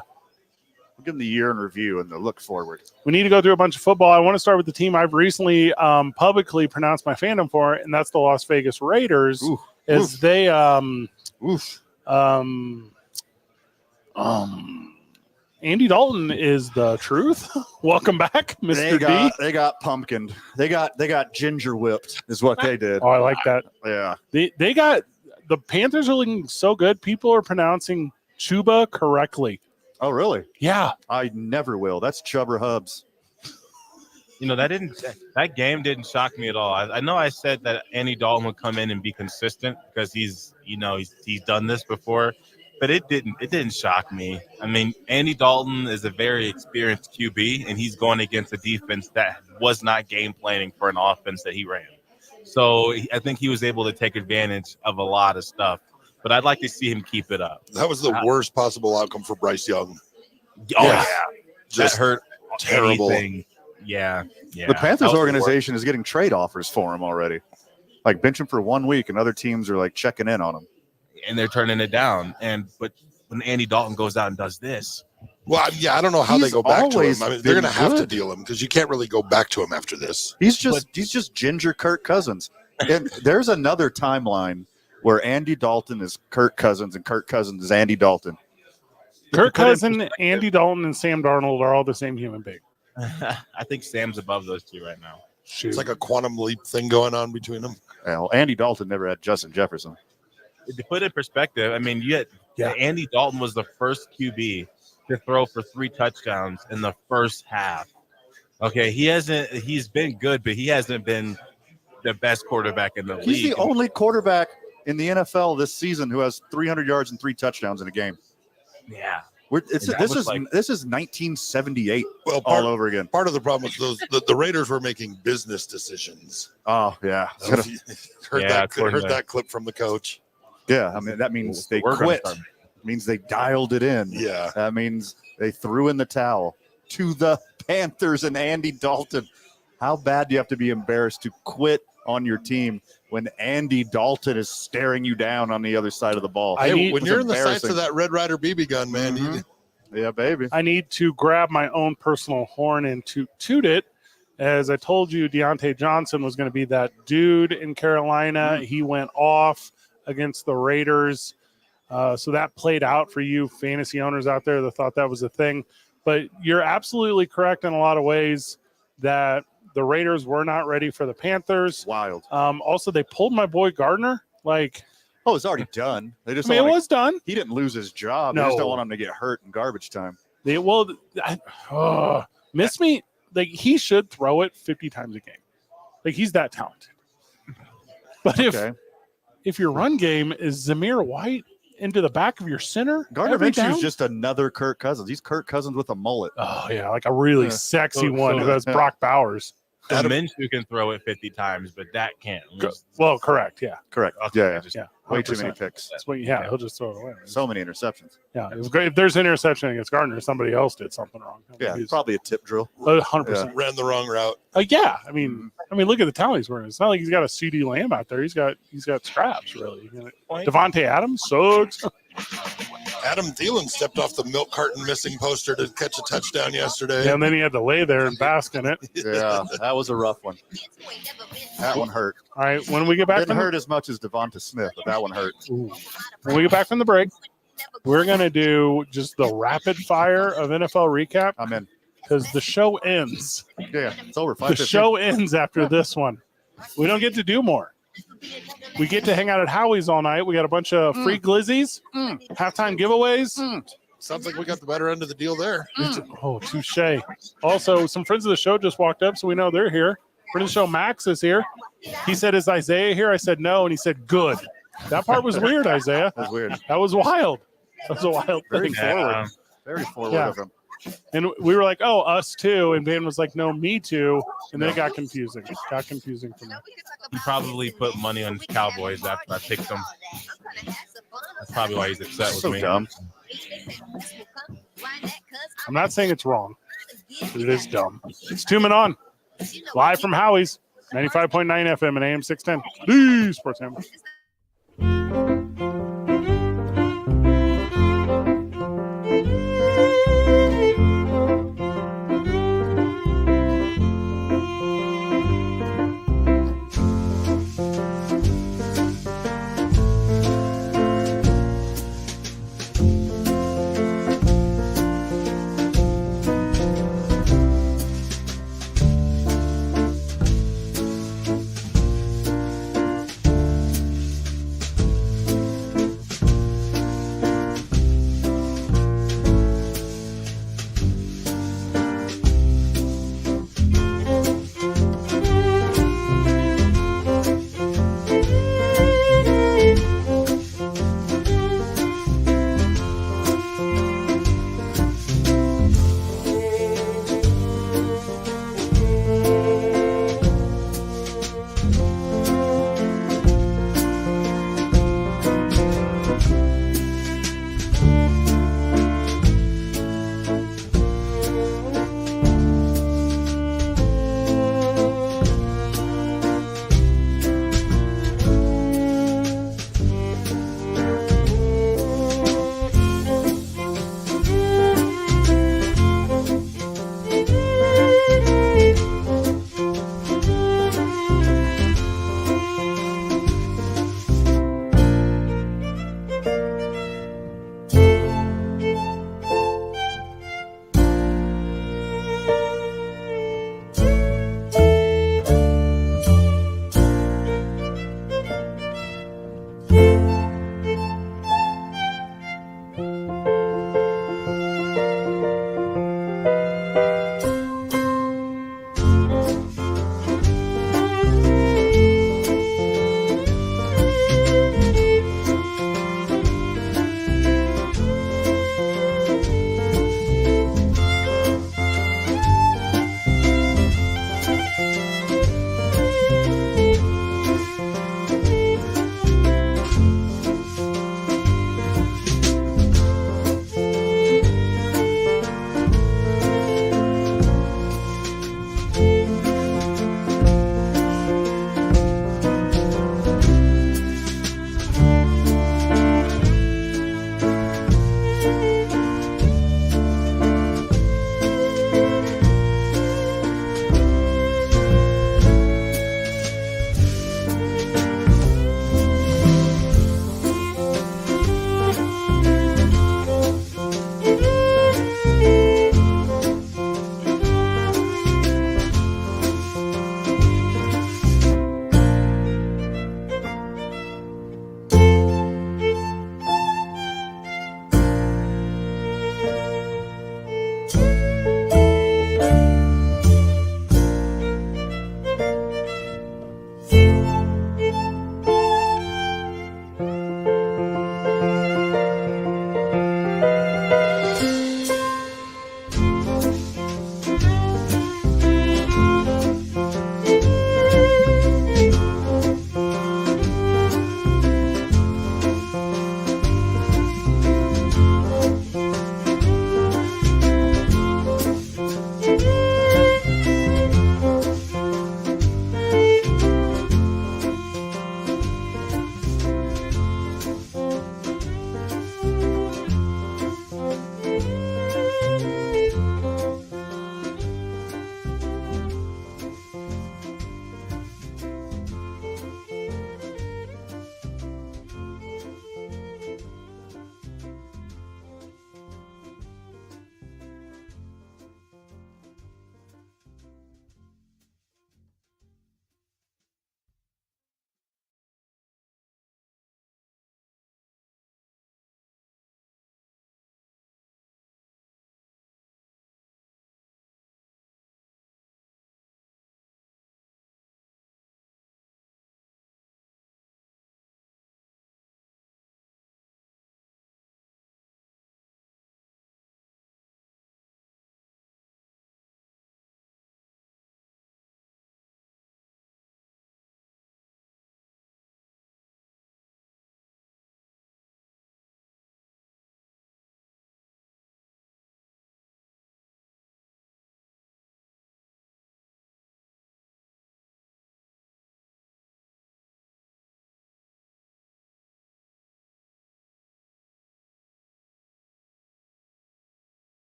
we'll give him the year in review and the look forward. We need to go through a bunch of football. I want to start with the team I've recently publicly pronounced my fandom for, and that's the Las Vegas Raiders. Ooh, as they Andy Dalton is the truth. Welcome back, Mr. D. They got pumpkined. They got ginger whipped is what they did. Oh, I like that. Yeah. They got the Panthers are looking so good. People are pronouncing Chuba correctly. Oh, really? Yeah. I never will. That's Chubber Hubs. You know, that game didn't shock me at all. I know I said that Andy Dalton would come in and be consistent because he's done this before, but it didn't shock me. I mean, Andy Dalton is a very experienced QB, and he's going against a defense that was not game planning for an offense that he ran. So I think he was able to take advantage of a lot of stuff. But I'd like to see him keep it up. That was the worst possible outcome for Bryce Young. Oh, yeah. Just that hurt terrible. anything. Yeah. The Panthers organization is getting trade offers for him already. Like bench him for 1 week, and other teams are like checking in on him. And they're turning it down. But when Andy Dalton goes out and does this. Well, I don't know how they go back to him. I mean, they're going to have good. to deal him because you can't really go back to him after this. He's just ginger Kirk Cousins. And there's another timeline where Andy Dalton is Kirk Cousins and Kirk Cousins is Andy Dalton. Kirk Cousins, Andy Dalton, and Sam Darnold are all the same human being. I think Sam's above those two right now. Shoot. It's like a quantum leap thing going on between them. Well, Andy Dalton never had Justin Jefferson. To put it in perspective, I mean, Andy Dalton was the first QB to throw for 3 touchdowns in the first half. Okay, he's been good, but he hasn't been the best quarterback in the league. He's the only quarterback in the NFL this season who has 300 yards and 3 touchdowns in a game. Yeah. This is 1978 all over again. Part of the problem was the Raiders were making business decisions. Oh, yeah. Heard that clip from the coach. Yeah, I mean, that means they quit. It means they dialed it in. Yeah. That means they threw in the towel to the Panthers and Andy Dalton. How bad do you have to be embarrassed to quit on your team when Andy Dalton is staring you down on the other side of the ball? When you're in the sights of that Red Ryder BB gun, man. Mm-hmm. Yeah, baby. I need to grab my own personal horn and toot it. As I told you, Deontay Johnson was going to be that dude in Carolina. He went off against the Raiders. So that played out for you fantasy owners out there that thought that was a thing. But you're absolutely correct in a lot of ways that the Raiders were not ready for the Panthers. Wild. Also, they pulled my boy Gardner. It's already done. They just it was done. He didn't lose his job. No. They just don't want him to get hurt in garbage time. Miss me. Like, he should throw it 50 times a game. Like, he's that talented. But if your run game is Zamir White into the back of your center, Gardner Minshew's just another Kirk Cousins. He's Kirk Cousins with a mullet. Oh, yeah, like a really sexy one who has Brock Bowers. Minshew can throw it 50 times, but that can't. Well, correct, yeah. Correct. Yeah. Way too many picks. He'll just throw it away. So many interceptions. Yeah, it was great. If there's an interception against Gardner, somebody else did something wrong. Yeah, probably a tip drill. 100%. Ran the wrong route. Yeah, I mean, look at the talent he's wearing. It's not like he's got a CD Lamb out there. He's got scraps, really. Devontae Adams sucks. Adam Thielen stepped off the milk carton missing poster to catch a touchdown yesterday. Yeah, and then he had to lay there and bask in it. Yeah, that was a rough one. That one hurt. All right, when we get back, didn't hurt as much as Devonta Smith, but that one hurt. Ooh. When we get back from the break, we're gonna do just the rapid fire of NFL recap. I'm in because the show ends. Yeah, it's over. The show ends after this one. We don't get to do more. We get to hang out at Howie's all night. We got a bunch of free glizzies, halftime giveaways. Sounds like we got the better end of the deal there. Oh, touche. Also, some friends of the show just walked up, so we know they're here. Friend of the show, Max, is here. He said, "Is Isaiah here?" I said, "No," and he said, "Good." That part was weird, Isaiah. That was weird. That was wild. That was a wild Very thing. forward. Very forward Yeah. of him. And we were like, oh, us too. And Van was like, no, me too. And then it got confusing. It got confusing for me. He probably put money on the Cowboys after I picked them. That's probably why he's upset with So me. dumb. I'm not saying it's wrong, but it is dumb. It's 2 Men On. Live from Howie's, 95.9 FM and AM 610. The Sports Hammer.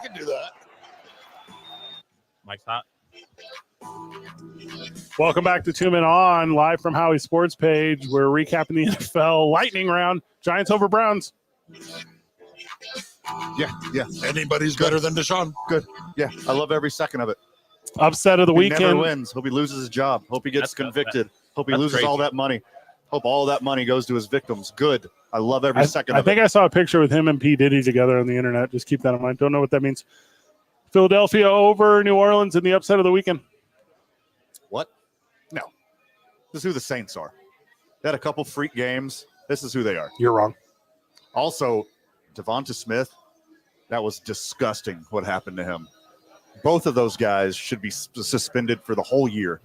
can do that. Mike's hot. Welcome back to 2 Men On, live from Howie Sports Page. We're recapping the NFL lightning round. Giants over Browns. Yeah. Anybody's better than Deshaun. Good. Yeah, I love every second of it. Upset of the He weekend. never wins. Hope he loses his job. Hope he gets convicted. Hope he that's loses crazy. all that money. Hope all that money goes to his victims. Good. I love every second I of think it. I saw a picture with him and P. Diddy together on the internet. Just keep that in mind. Don't know what that means. Philadelphia over New Orleans in the upset of the weekend. What? No. This is who the Saints are. They had a couple freak games. This is who they are. You're wrong. Also, Devonta Smith, that was disgusting what happened to him. Both of those guys should be suspended for the whole year.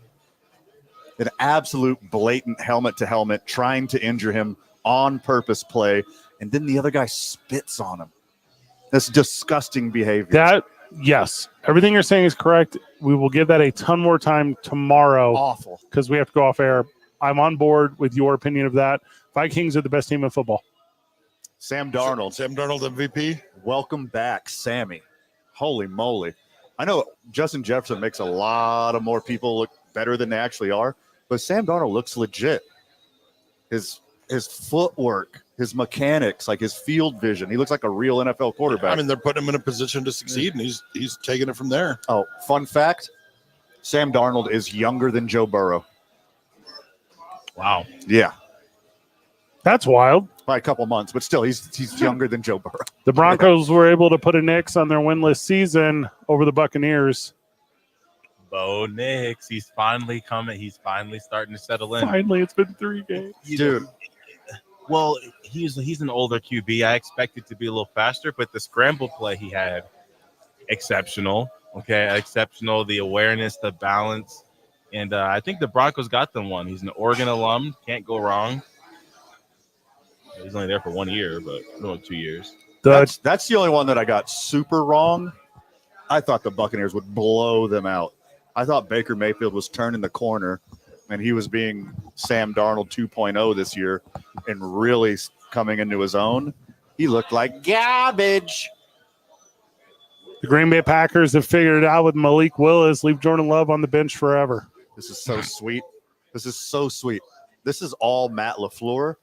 An absolute blatant helmet-to-helmet trying to injure him on purpose play, and then the other guy spits on him. That's disgusting behavior. Yes, everything you're saying is correct. We will give that a ton more time tomorrow Awful. because we have to go off air. I'm on board with your opinion of that. Vikings are the best team in football. Sam Darnold. Sam Darnold MVP. Welcome back, Sammy. Holy moly. I know Justin Jefferson makes a lot of more people look better than they actually are, but Sam Darnold looks legit. His footwork, his mechanics, like his field vision. He looks like a real NFL quarterback. I mean, they're putting him in a position to succeed, and he's taking it from there. Oh, fun fact, Sam Darnold is younger than Joe Burrow. Wow. Yeah, That's wild. by a couple months, but still, he's younger than Joe Burrow. The Broncos were able to put a nix on their winless season over the Buccaneers. Bo Nix, he's finally coming. He's finally starting to settle in. Finally, it's been 3 games. Dude, Well, he's an older QB. I expected to be a little faster, but the scramble play he had, exceptional. Okay, exceptional. The awareness, the balance, and I think the Broncos got them one. He's an Oregon alum. Can't go wrong. He's only there for 1 year, but no, 2 years. that's the only one that I got super wrong. I thought the Buccaneers would blow them out. I thought Baker Mayfield was turning the corner, and he was being Sam Darnold 2.0 this year and really coming into his own. He looked like garbage. The Green Bay Packers have figured it out with Malik Willis. Leave Jordan Love on the bench forever. This is so sweet. This is so sweet. This is all Matt LaFleur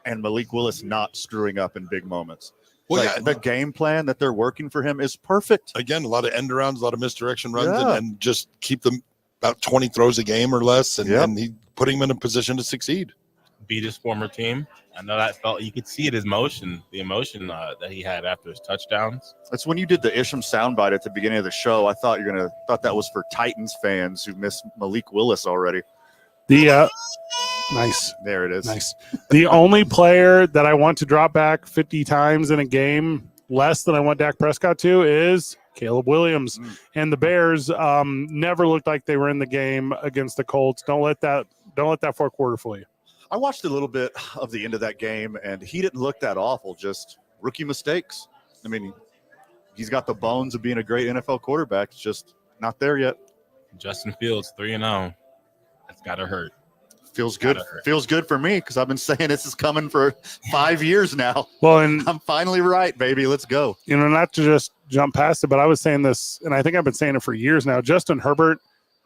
and Malik Willis not screwing up in big moments. Well, Like, yeah, the game plan that they're working for him is perfect. again, a lot of end arounds, a lot of misdirection runs, Yeah. and just keep them about 20 throws a game or less, and, Yep. and he putting him in a position to succeed. Beat his former team. I know that felt. You could see it, the emotion that he had after his touchdowns. That's when you did the Isham soundbite at the beginning of the show. I thought thought that was for Titans fans who miss Malik Willis already. The nice. There it is. Nice. The only player that I want to drop back 50 times in a game less than I want Dak Prescott to is Caleb Williams. And the Bears never looked like they were in the game against the Colts. Don't let that fourth quarter fool you. I watched a little bit of the end of that game, and he didn't look that awful. Just rookie mistakes. I mean, he's got the bones of being a great NFL quarterback. It's just not there yet. Justin Fields 3-0. That's gotta hurt. Feels good. Feels good for me because I've been saying this is coming for 5 years now. Well, and I'm finally right, baby. Let's go. not to just jump past it, but I was saying this, and I think I've been saying it for years now. Justin Herbert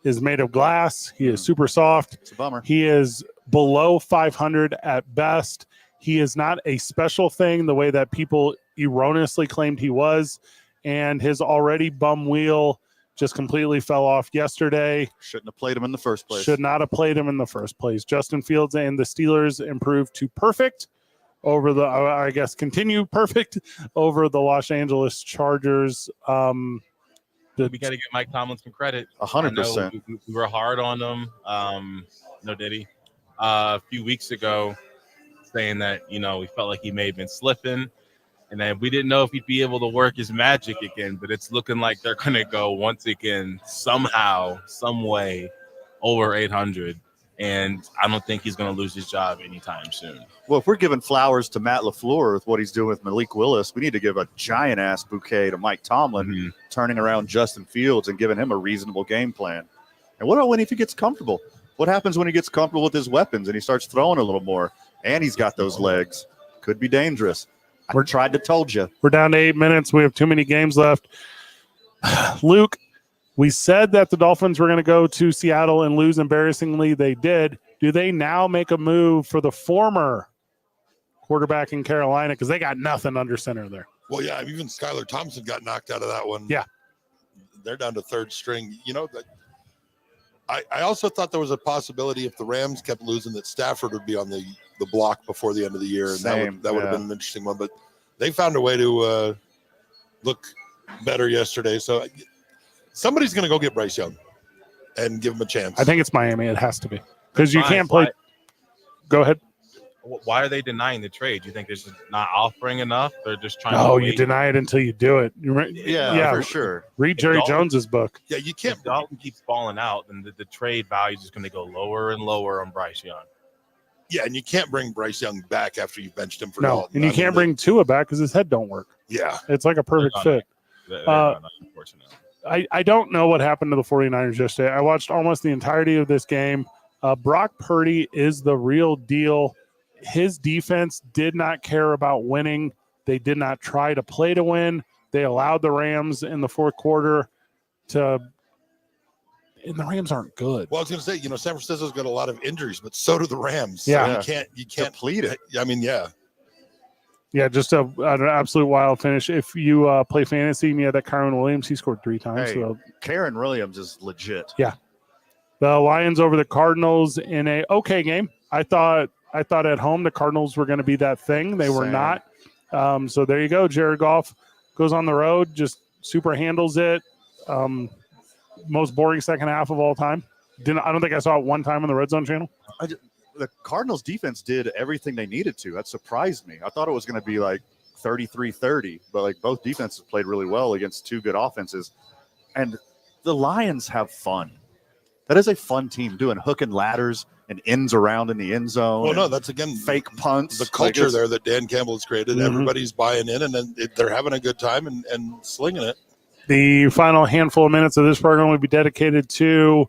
is made of glass. He is super soft. It's a bummer. He is below 500 at best. He is not a special thing the way that people erroneously claimed he was, and his already bum wheel just completely fell off yesterday. Shouldn't have played him in the first place. Should not have played him in the first place. Justin Fields and the Steelers improved to perfect over continue perfect over the Los Angeles Chargers. We got to give Mike Tomlin some credit. 100%. We were hard on him. Did he? A few weeks ago, saying that we felt like he may have been slipping, and then we didn't know if he'd be able to work his magic again. But it's looking like they're going to go once again, somehow, some way, over 800. And I don't think he's going to lose his job anytime soon. Well, if we're giving flowers to Matt LaFleur with what he's doing with Malik Willis, we need to give a giant-ass bouquet to Mike Tomlin, turning around Justin Fields and giving him a reasonable game plan. And what about if he gets comfortable? What happens when he gets comfortable with his weapons and he starts throwing a little more and he's got those legs? Could be dangerous. I tried to told you. We're down to 8 minutes. We have too many games left. Luke, we said that the Dolphins were going to go to Seattle and lose embarrassingly. They did. Do they now make a move for the former quarterback in Carolina? Because they got nothing under center there. Well, yeah, even Skylar Thompson got knocked out of that one. Yeah. They're down to third string. You know, I also thought there was a possibility if the Rams kept losing that Stafford would be on the block before the end of the year. And that would have been an interesting one. But they found a way to look better yesterday. So somebody's going to go get Bryce Young and give him a chance. I think it's Miami. It has to be. Because you can't play. Go ahead. Why are they denying the trade? Do you think they're just not offering enough? They're just trying to Oh, wait? you deny it until you do it. Yeah, for sure. Read Jerry Jones's book. Yeah, you can't. If Dalton keeps falling out, then the trade value is just going to go lower and lower on Bryce Young. Yeah, and you can't bring Bryce Young back after you benched him for No, Dalton. and you can't bring Tua back because his head don't work. Yeah. It's like a perfect fit. Unfortunately. I don't know what happened to the 49ers yesterday. I watched almost the entirety of this game. Brock Purdy is the real deal. His defense did not care about winning. They did not try to play to win. They allowed the Rams in the fourth quarter and the Rams aren't good. Well, I was going to say, San Francisco's got a lot of injuries, but so do the Rams. Yeah. So you can't deplete it. I mean, yeah. Yeah, just an absolute wild finish. If you play fantasy and you had that Kyron Williams, he scored 3 times. Hey, So Karen Williams is legit. Yeah. The Lions over the Cardinals in a okay game. I thought at home the Cardinals were going to be that thing. They were Same. not. So there you go. Jared Goff goes on the road, just super handles it. Most boring second half of all time. I don't think I saw it one time on the Red Zone channel. The Cardinals defense did everything they needed to. That surprised me. I thought it was going to be like 33-30, but like both defenses played really well against two good offenses. And the Lions have fun. That is a fun team doing hook and ladders and ends around in the end zone. Well, no, that's again fake punts. The culture Like, there that Dan Campbell has created. Mhm. Everybody's buying in, and then they're having a good time and slinging it. The final handful of minutes of this program will be dedicated to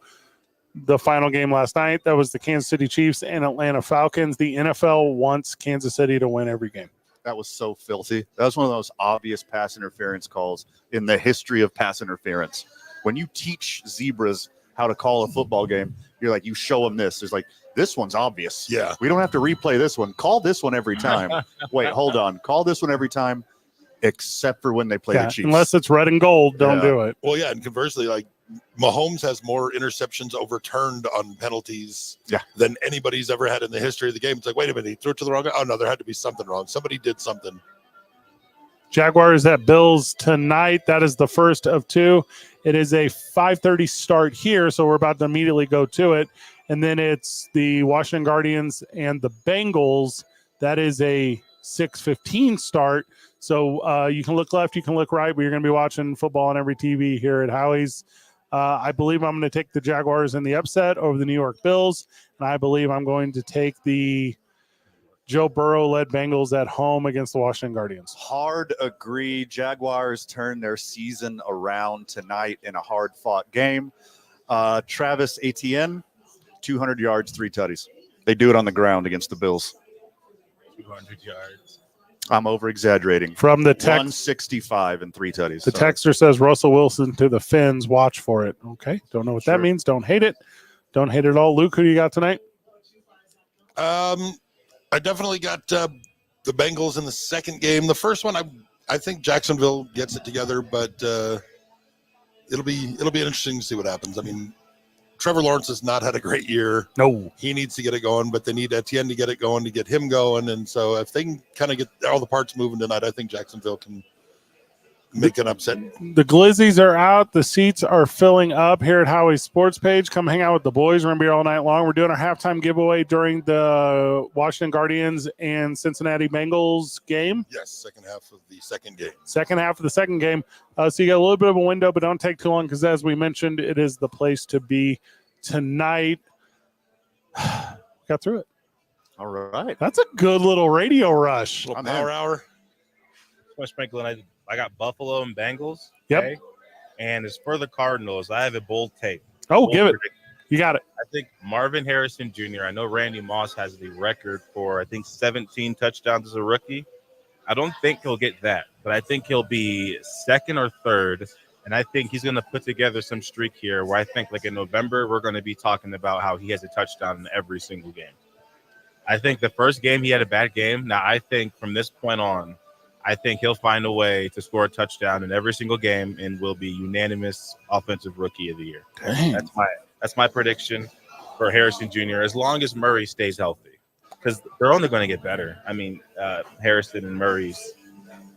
the final game last night. That was the Kansas City Chiefs and Atlanta Falcons. The NFL wants Kansas City to win every game. That was so filthy. That was one of those obvious pass interference calls in the history of pass interference. When you teach zebras how to call a football game, you're like, you show them this. There's like, this one's obvious. Yeah. We don't have to replay this one. Call this one every time. Wait, hold on. Call this one every time, except for when they play the Chiefs. Unless it's red and gold, don't do it. Well, yeah, and conversely, like Mahomes has more interceptions overturned on penalties than anybody's ever had in the history of the game. It's like, wait a minute, he threw it to the wrong guy. Oh, no, there had to be something wrong. Somebody did something. Jaguars at Bills tonight. That is the first of two. It is a 5:30 start here, so we're about to immediately go to it. And then it's the Washington Guardians and the Bengals. That is a 6:15 start. So you can look left, you can look right, but you're going to be watching football on every TV here at Howie's. I believe I'm going to take the Jaguars in the upset over the New York Bills, and I believe I'm going to take the Joe Burrow-led Bengals at home against the Washington Guardians. Hard agree. Jaguars turn their season around tonight in a hard-fought game. Travis Etienne, 200 yards, 3 tutties. They do it on the ground against the Bills. 200 yards. I'm over-exaggerating. From the text, 165 and 3 tutties. the texter says Russell Wilson to the Finns. Watch for it. Okay, don't know what that Sure. means. Don't hate it. Don't hate it at all. Luke, who do you got tonight? I definitely got the Bengals in the second game. The first one, I think Jacksonville gets it together, but it'll be interesting to see what happens. I mean, Trevor Lawrence has not had a great year. No. He needs to get it going, but they need Etienne to get it going to get him going. And so if they can kind of get all the parts moving tonight, I think Jacksonville can make an upset. The Glizzies are out. The seats are filling up here at Howie's Sports Page. Come hang out with the boys. We're going to be here all night long. We're doing our halftime giveaway during the Washington Guardians and Cincinnati Bengals game. Yes, second half of the second game. Second half of the second game. So you got a little bit of a window, but don't take too long because, as we mentioned, it is the place to be tonight. Got through it. All right. That's a good little radio rush. Little I'm power in. hour. Much Franklin, I got Buffalo and Bengals. Yep. Okay? And as for the Cardinals, I have a bold take. Oh, Bold give it. prediction. You got it. I think Marvin Harrison Jr., I know Randy Moss has the record for, I think, 17 touchdowns as a rookie. I don't think he'll get that, but I think he'll be second or third. And I think he's going to put together some streak here where I think like in November, we're going to be talking about how he has a touchdown in every single game. I think the first game he had a bad game. Now, I think from this point on, I think he'll find a way to score a touchdown in every single game and will be unanimous offensive rookie of the year. Dang. That's my prediction for Harrison Jr. as long as Murray stays healthy, because they're only going to get better. I mean, Harrison and Murray's.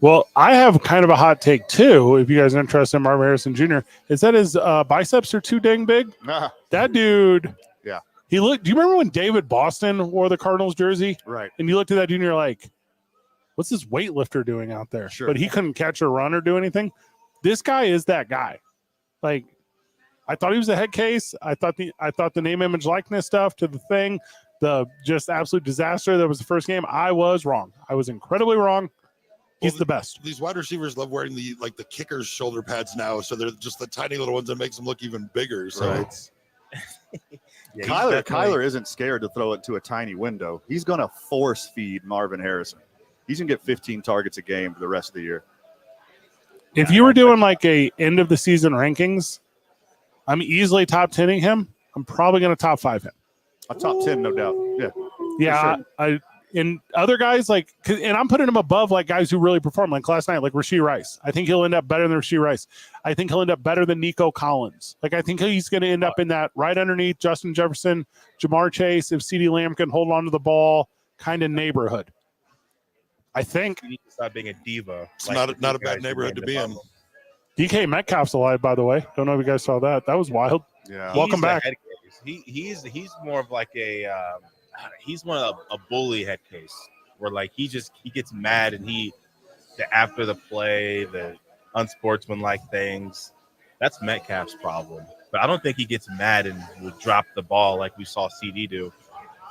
Well, I have kind of a hot take too. If you guys are interested in Marvin Harrison Jr., is that his biceps are too dang big? Nah, That dude. Yeah. He looked. Do you remember when David Boston wore the Cardinals jersey? right. And you looked at that dude and you're like, what's this weightlifter doing out there? Sure. But he couldn't catch or run or do anything. This guy is that guy. Like, I thought he was a head case. I thought the name, image, likeness stuff to the thing, the just absolute disaster that was the first game. I was wrong. I was incredibly wrong. He's the best. These wide receivers love wearing the kicker's shoulder pads now, so they're just the tiny little ones that makes them look even bigger. So Right. it's Yeah, Kyler isn't scared to throw it to a tiny window. He's going to force feed Marvin Harrison. He's going to get 15 targets a game for the rest of the year. If you were doing like a end of the season rankings, I'm easily top 10ing him. I'm probably going to top 5 him. A top 10, no doubt. Yeah. Yeah, sure. And other guys and I'm putting him above like guys who really perform like last night, like Rashee Rice. I think he'll end up better than Rashee Rice. I think he'll end up better than Nico Collins. Like I think he's going to end up in that right underneath Justin Jefferson, Jamar Chase, if CeeDee Lamb can hold on to the ball, kind of neighborhood. I think You need to stop being a diva. it's not a bad neighborhood to be in. DK Metcalf's alive, by the way. Don't know if you guys saw that. That was wild. Yeah. Welcome back. He's more of like he's one of a bully head case where like he gets mad and after the play, the unsportsmanlike things. That's Metcalf's problem. But I don't think he gets mad and will drop the ball like we saw CD do.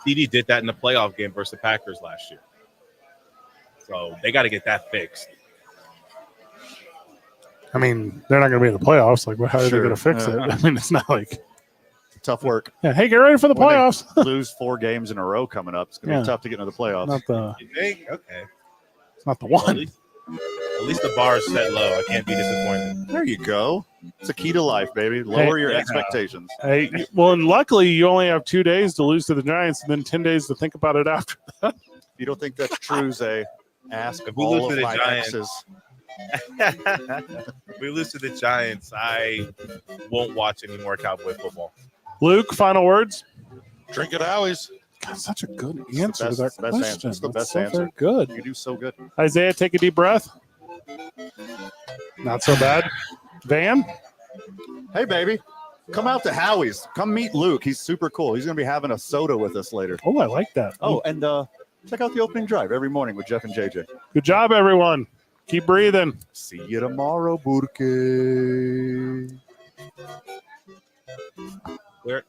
CD did that in the playoff game versus the Packers last year. So they got to get that fixed. I mean, they're not going to be in the playoffs. Like, how are they Sure. going to fix it? I mean, it's not like, Tough work. yeah, hey, get ready for the When they playoffs. lose 4 games in a row coming up. It's going to Yeah. be tough to get into the playoffs. Not the, You think? Okay. it's not the Well, one. at least the bar is set low. I can't be disappointed. There you go. It's a key to life, baby. Lower your expectations. Hey, well, and luckily you only have 2 days to lose to the Giants, and then 10 days to think about it after. You don't think that's true, Zay? Ask If we all lose of to the my Giants- exes. If we lose to the Giants, I won't watch any more Cowboy football. Luke, final words. Drink at Howie's. God, such a good answer to that best answer. question. It's the That's best so answer. very good. You do so good. Isaiah, take a deep breath. Not so bad. Van, Hey, baby. Come out to Howie's. Come meet Luke. He's super cool. He's going to be having a soda with us later. oh, I like that. Oh, and check out the opening drive every morning with Jeff and JJ. Good job, everyone. Keep breathing. See you tomorrow, Burke. Where